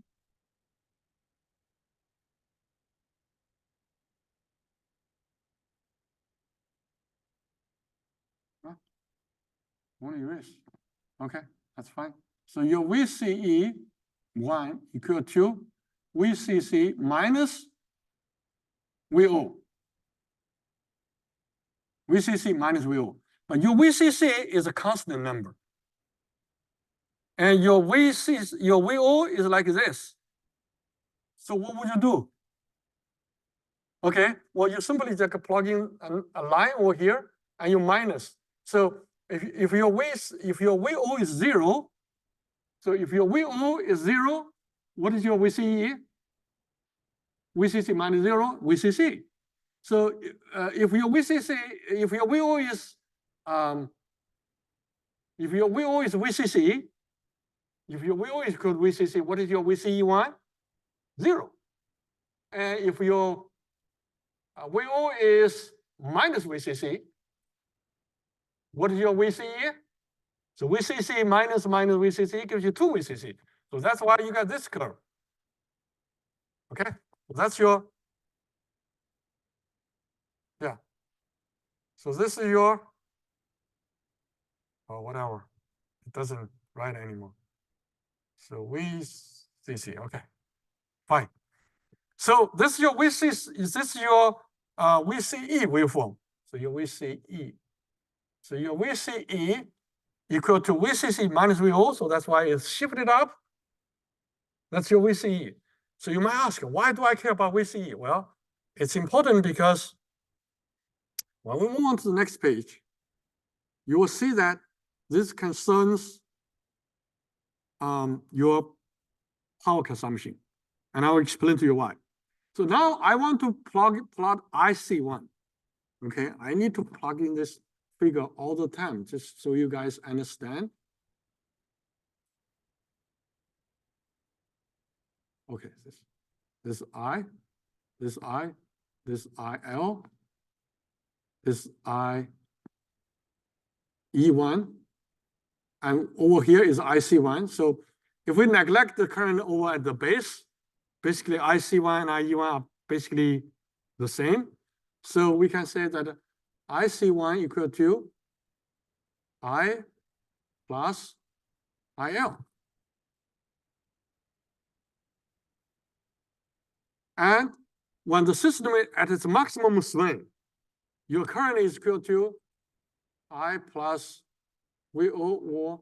only erase. Okay, that's fine. So your VCE 1 equal to VCC minus VO. VCC minus VO. But your VCC is a constant number. And your VO is like this. So what would you do? Okay, well, you simply just plug in a line over here and you minus. So if your VO is 0, so if your VO is 0, what is your VCE? VCC minus 0, VCC. So if your VCC, if your VO is VCC, if your VO is equal to VCC, what is your VCE1? 0. And if your VO is minus VCC, what is your VCE? So VCC minus VCC gives you 2 VCC. So that's why you got this curve. Okay, that's your, yeah. So this is your, or whatever. It doesn't write anymore. So VCC, okay, fine. So this is your VCC, is this your VCE waveform? So your VCE. So your VCE equal to VCC minus VO, so that's why it's shifted up. That's your VCE. So you might ask, why do I care about VCE? Well, it's important because when we move on to the next page, you will see that this concerns your power consumption. And I will explain to you why. So now I want to plot IC1. Okay, I need to plug in this figure all the time, just so you guys understand. Okay, this I, this I, this IL, this I E1, and over here is IC1. So if we neglect the current over at the base, basically IC1 and IE1 are basically the same. So we can say that IC1 equal to I plus IL. And when the system is at its maximum swing, your current is equal to I plus VO or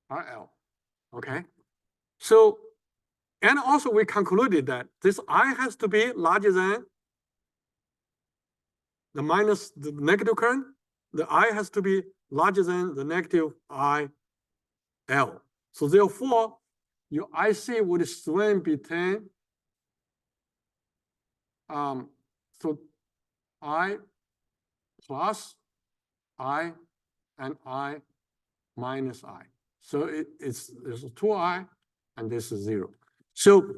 RL. Okay. So, and also we concluded that this I has to be larger than the negative current. The I has to be larger than the negative IL. So therefore, your IC would swing between so I plus I and I minus I. So there's 2I and this is 0. So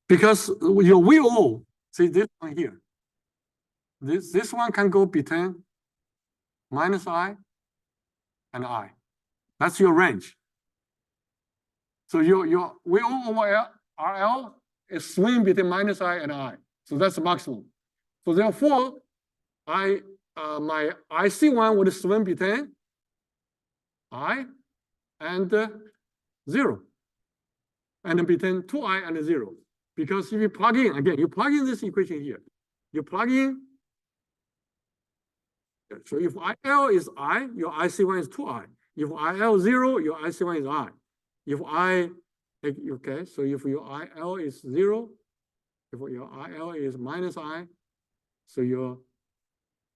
because your VO, see this one here, this one can go between minus I and I. That's your range. So your VO over RL is swing between minus I and I. So that's the maximum. So therefore, my IC1 would swing between I and 0. And between 2I and 0. Because if you plug in, again, you plug in this equation here. You plug in. So if IL is I, your IC1 is 2I. If IL 0, your IC1 is I. If okay, so if your IL is 0, if your IL is minus I, so your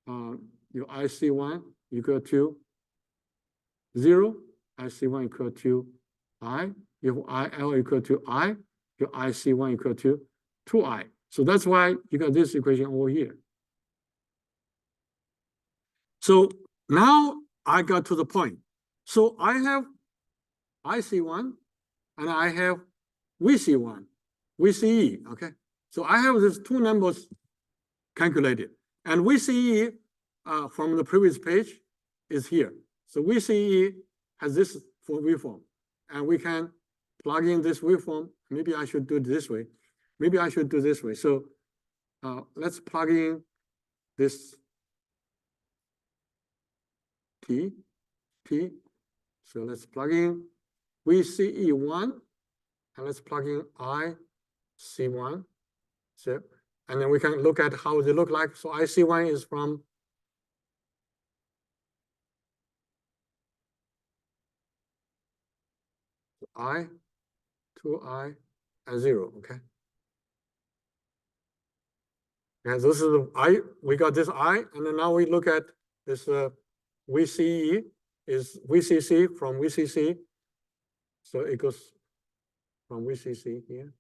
IC1 equal to 0, IC1 equal to I. If IL equal to I, your IC1 equal to 2I. So that's why you got this equation over here. So now I got to the point. So I have IC1 and I have VC1, VCE, okay? So I have these two numbers calculated. And VCE from the previous page is here. So VCE has this waveform. And we can plug in this waveform. Maybe I should do it this way. Maybe I should do this way. So let's plug in this T. So let's plug in VCE1, and let's plug in IC1. So, and then we can look at how they look like. So IC1 is from I, 2I, and 0, okay? And this is the I, we got this I, and then now we look at this VCE is VCC from VCC. So it goes from VCC here.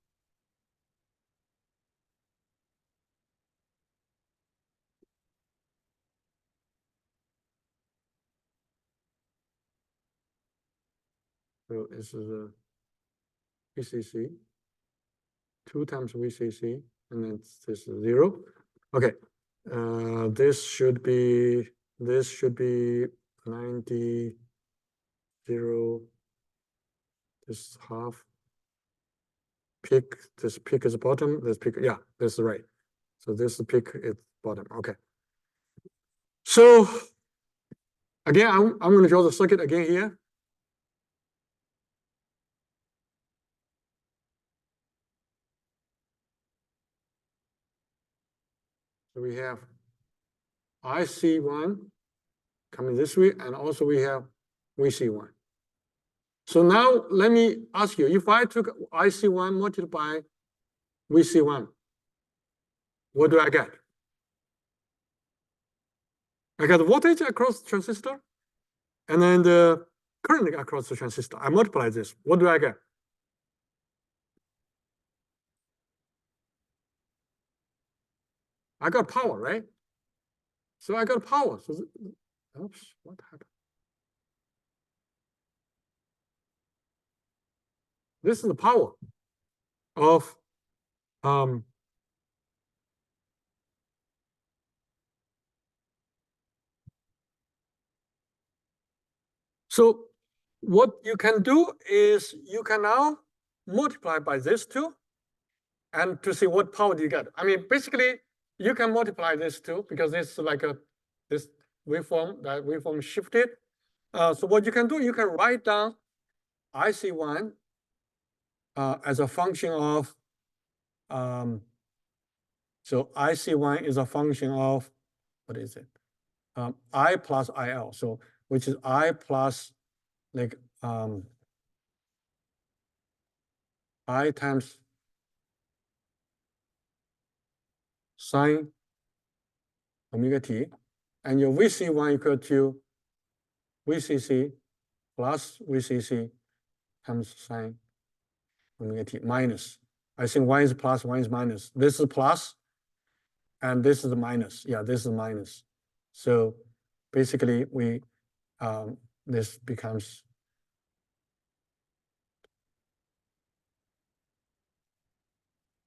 So this is a VCC, 2 times VCC, and then this is 0. Okay, this should be 90, 0, this half. Peak, this peak is bottom, this peak, yeah, this is right. So this peak is bottom, okay. So again, I'm going to draw the circuit again here. So we have IC1 coming this way, and also we have VC1. So now let me ask you, if I took IC1 multiplied by VC1, what do I get? I got the voltage across the transistor, and then the current across the transistor. I multiply this. What do I get? I got power, right? So I got power. So, oops, what happened? This is the power of so what you can do is you can now multiply by this two and to see what power do you get. I mean, basically, you can multiply this two because this is like this waveform, that waveform shifted. So what you can do, you can write down IC1 as a function of, so IC1 is a function of, what is it? I plus IL, so which is I plus like I times sine omega t, and your VC1 equal to VCC plus VCC times sine omega t minus. I think one is plus, one is minus. This is plus, and this is the minus. Yeah, this is minus. So basically, we this becomes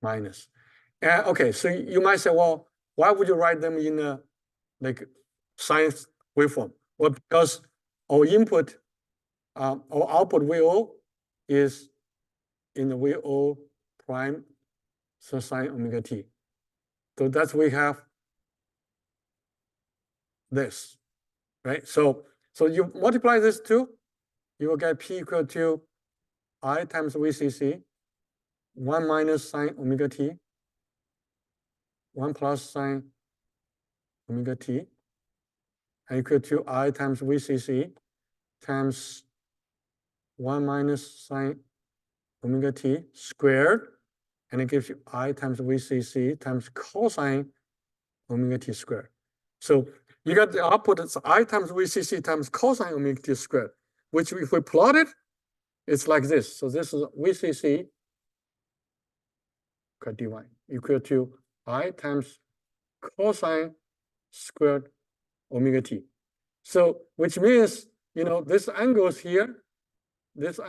minus. Okay, so you might say, well, why would you write them in a like science waveform? Well, because our input, our output VO is in the VO prime so sine omega t. So that's we have this, right? So you multiply this two, you will get P equal to I times VCC, 1 minus sine omega t, 1 plus sine omega t, and equal to I times VCC times 1 minus sine omega t squared, and it gives you I times VCC times cosine omega t squared. So you got the output, it's I times VCC times cosine omega t squared, which if we plot it, it's like this. So this is VCC dy equal to I times cosine squared omega t. So which means, you know, this angles here is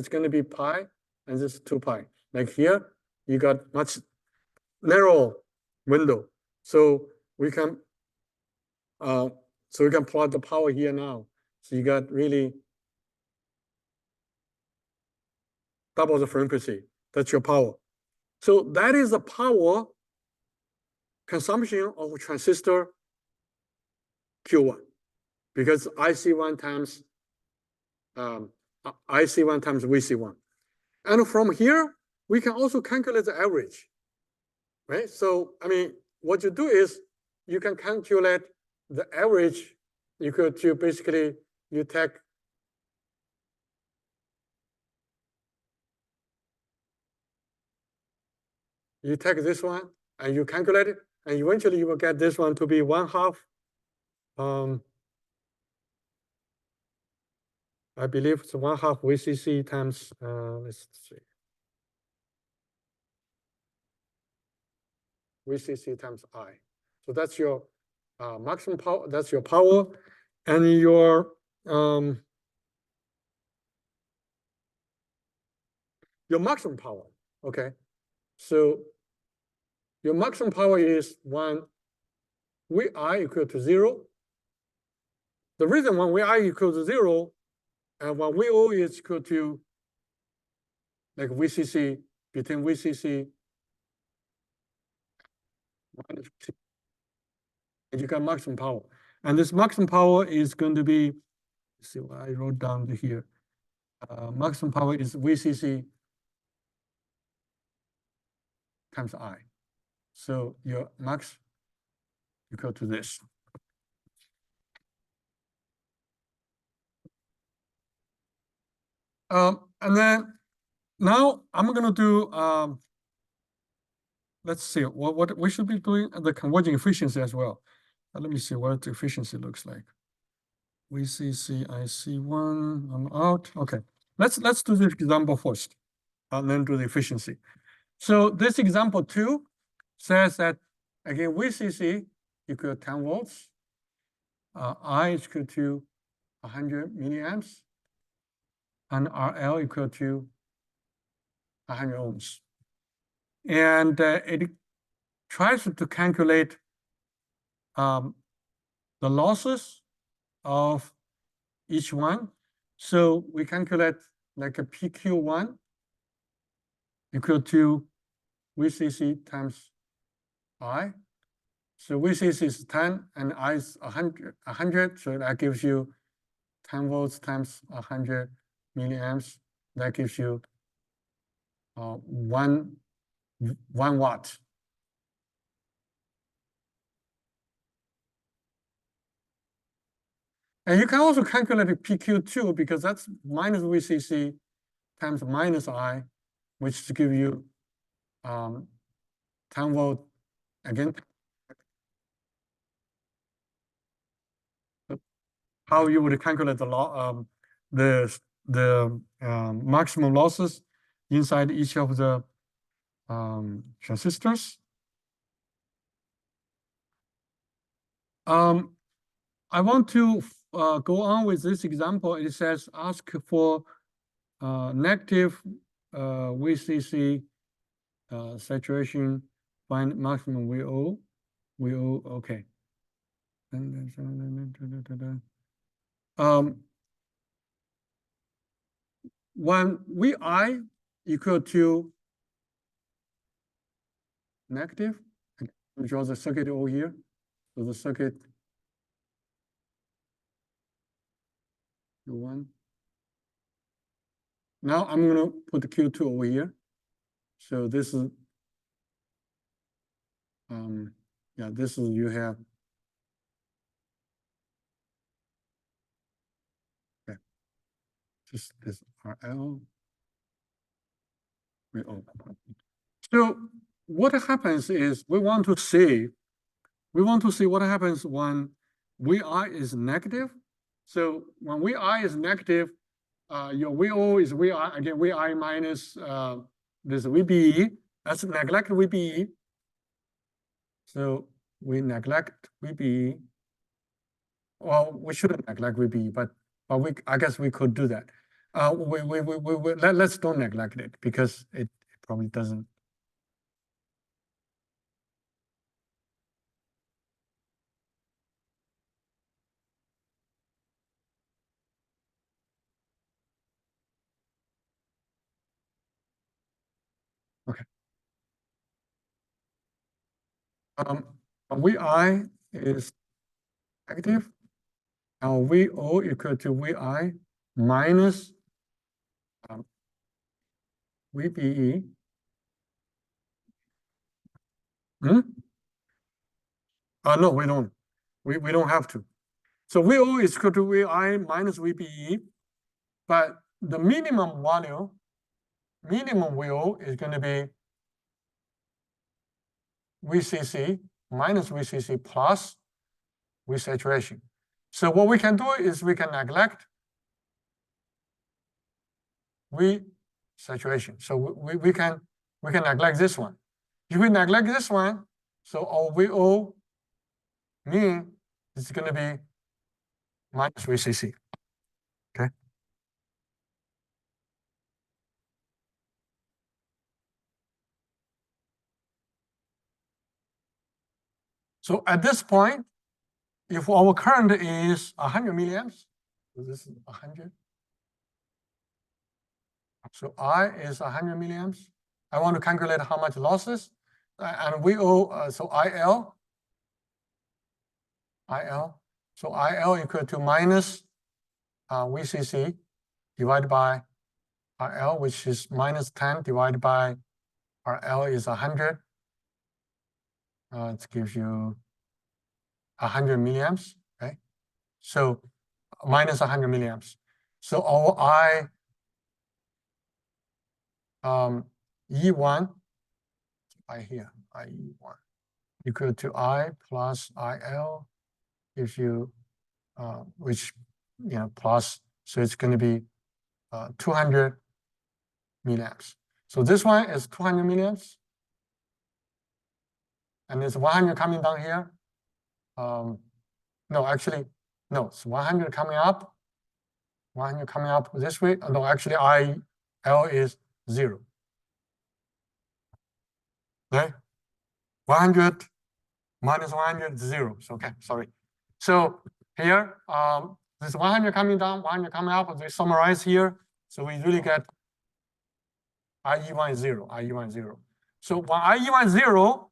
going to be pi, and this is 2 pi. Like here, you got much narrow window. So we can plot the power here now. So you got really double the frequency. That's your power. So that is the power consumption of transistor Q1, because IC1 times VC1. And from here, we can also calculate the average, right? So, I mean, what you do is you can calculate the average equal to basically you take this one and you calculate it, and eventually you will get this one to be 1/2. I believe it's 1/2 VCC times, let's see. VCC times I. So that's your maximum power, that's your power, and your your maximum power. Okay, so your maximum power is when Vi equal to 0. The reason when Vi equal to 0 and when VO is equal to like VCC, between VCC minus T, and you got maximum power. And this maximum power is going to be, let's see what I wrote down here. Maximum power is VCC times I. So your max equal to this. And then now I'm going to do, let's see, what we should be doing the converging efficiency as well. Let me see what the efficiency looks like. VCC IC1, I'm out. Okay, let's do this example first, and then do the efficiency. So this example 2 says that, again, VCC equal to 10 volts, I is equal to 100 milliamps, and RL equal to 100 ohms. And it tries to calculate the losses of each one. So we calculate like a PQ1 equal to VCC times I. So VCC is 10 and I is 100. So that gives you 10 volts times 100 milliamps. That gives you 1 watt. And you can also calculate PQ2 because that's minus VCC times minus I, which to give you 10 volt again. How you would calculate the maximum losses inside each of the transistors. I want to go on with this example. It says ask for negative VCC saturation, find maximum VO. VO, okay. When Vi equal to negative, we draw the circuit over here. So the circuit Q1. Now I'm going to put the Q2 over here. So this is, yeah, this is, you have, okay, just this RL, VO. So what happens is we want to see what happens when Vi is negative. So when Vi is negative, your VO is Vi, again, Vi minus this VBE. Let's neglect VBE. So we neglect VBE. Well, we shouldn't neglect VBE, but I guess we could do that. Let's don't neglect it because it probably doesn't. Okay. Vi is negative. Now VO equal to Vi minus VBE. No, we don't. We don't have to. So VO is equal to Vi minus VBE, but the minimum value, minimum VO is going to be VCC minus VCC plus V saturation. So what we can do is we can neglect V saturation. So we can neglect this one. If we neglect this one, so our VO mean is going to be minus VCC. Okay. So at this point, if our current is 100 milliamps, so this is 100. So I is 100 milliamps. I want to calculate how much losses, and we owe, so IL. So IL equal to minus VCC divided by RL, which is minus 10 divided by RL is 100. It gives you 100 milliamps, okay? So minus 100 milliamps. So our E1, IE1 equal to I plus IL gives you, which, plus, so it's going to be 200 milliamps. So this one is 200 milliamps. And it's 100 coming down here. No, actually, no, it's 100 coming up. 100 coming up this way. No, actually, IL is 0. Okay? 100 minus 100 is 0. So, okay, sorry. So here, this 100 coming down, 100 coming up. They summarize here. So we really get IE1 is 0. IE1 is 0. So when IE1 is 0,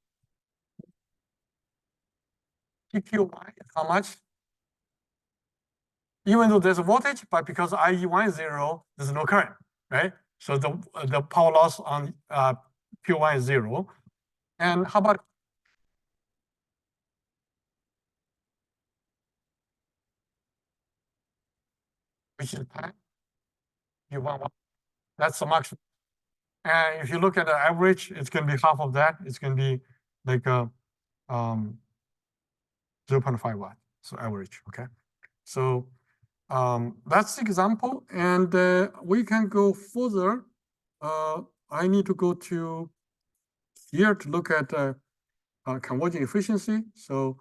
PQY is how much? Even though there's a voltage, but because IE1 is 0, there's no current, right? So the power loss on Q1 is 0. And how about which is time? Q1, that's the maximum. And if you look at the average, it's going to be half of that. It's going to be like 0.5 watt. So average, okay? So that's the example. And we can go further. I need to go to here to look at converging efficiency. So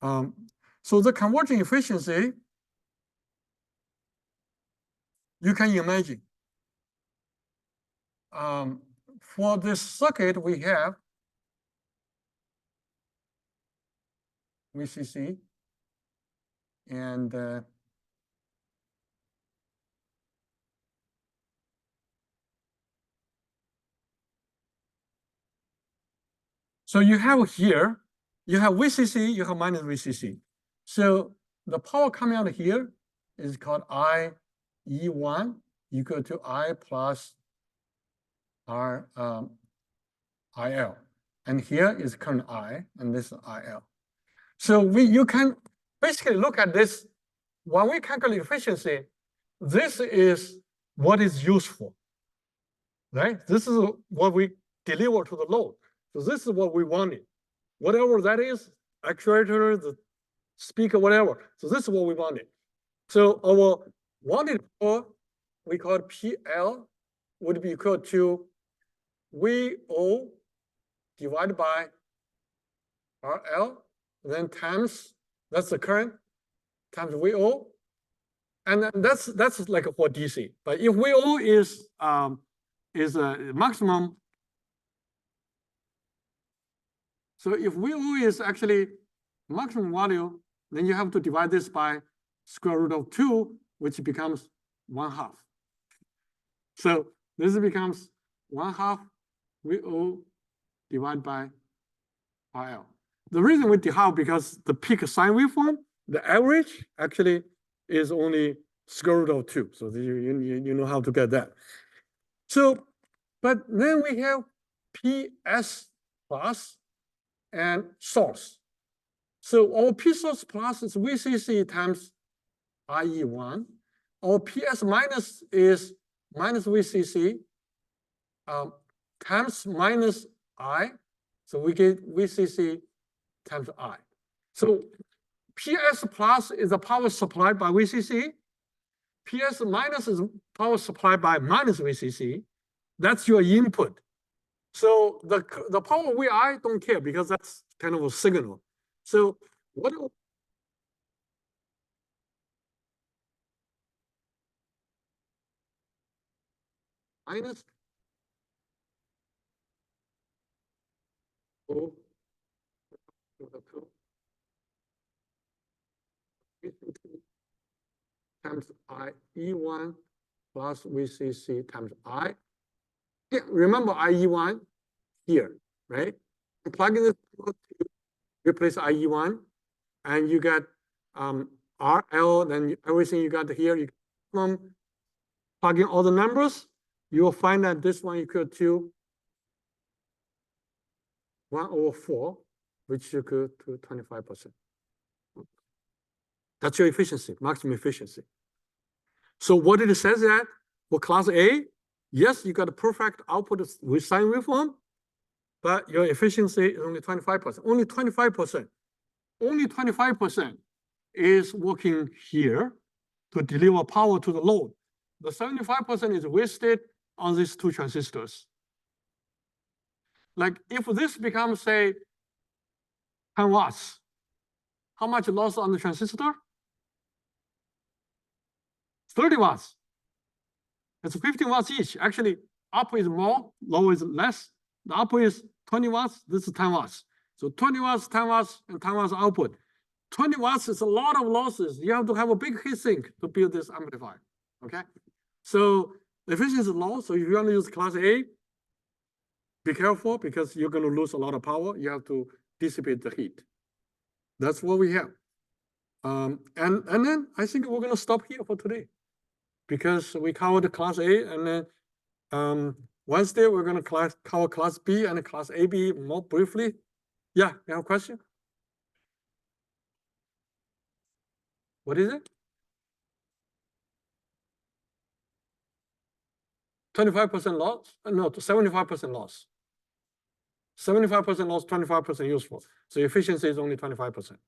the converging efficiency, you can imagine. For this circuit, we have VCC and so you have here, you have VCC, you have minus VCC. So the power coming out here is called IE1 equal to I plus R IL. And here is current I, and this is IL. So you can basically look at this. When we calculate efficiency, this is what is useful, right? This is what we deliver to the load. So this is what we wanted. Whatever that is, actuator, the speaker, whatever. So this is what we wanted. So our wanted power, we call it PL, would be equal to VO divided by RL, then times, that's the current, times VO. And then that's like for DC. But if VO is a maximum, so if VO is actually maximum value, then you have to divide this by square root of 2, which becomes 1/2. So this becomes 1/2 VO divided by RL. The reason we divide because the peak sine waveform, the average actually is only square root of 2. So you know how to get that. So, but then we have PS plus and source. So our P source plus is VCC times IE1. Our PS minus is minus VCC times minus I. So we get VCC times I. So PS plus is the power supplied by VCC. PS minus is power supplied by minus VCC. That's your input. So the power VI don't care because that's kind of a signal. So what minus O times IE1 plus VCC times I. Yeah, remember IE1 here, right? You plug in this to replace IE1, and you get RL, then everything you got here, you plug in all the numbers, you will find that this one equal to 1/4, which equal to 25%. That's your efficiency, maximum efficiency. So what it says that for class A, yes, you got a perfect output with sine waveform, but your efficiency is only 25%. Only 25%. Only 25% is working here to deliver power to the load. The 75% is wasted on these two transistors. Like if this becomes, say, 10 watts, how much loss on the transistor? 30 watts. It's 15 watts each. Actually, up is more, low is less. The output is 20 watts, this is 10 watts. So 20 watts, 10 watts, and 10 watts output. 20 watts is a lot of losses. You have to have a big heatsink to build this amplifier, okay? So the efficiency is low, so if you want to use class A, be careful because you're going to lose a lot of power. You have to dissipate the heat. That's what we have. And then I think we're going to stop here for today because we covered class A, and then Wednesday we're going to cover class B and class AB more briefly. Yeah, you have a question? What is it? 25% loss? No, 75% loss. 75% loss, 25% useful. So efficiency is only 25%.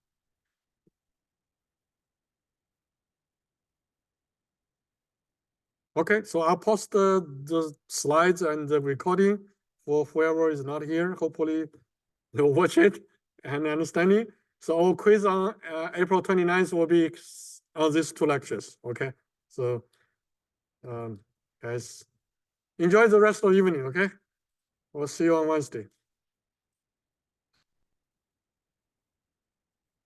Okay, so I'll post the slides and the recording for whoever is not here. Hopefully they'll watch it and understand it. So our quiz on April 29th will be on these two lectures, okay? So guys, enjoy the rest of the evening, okay? We'll see you on Wednesday.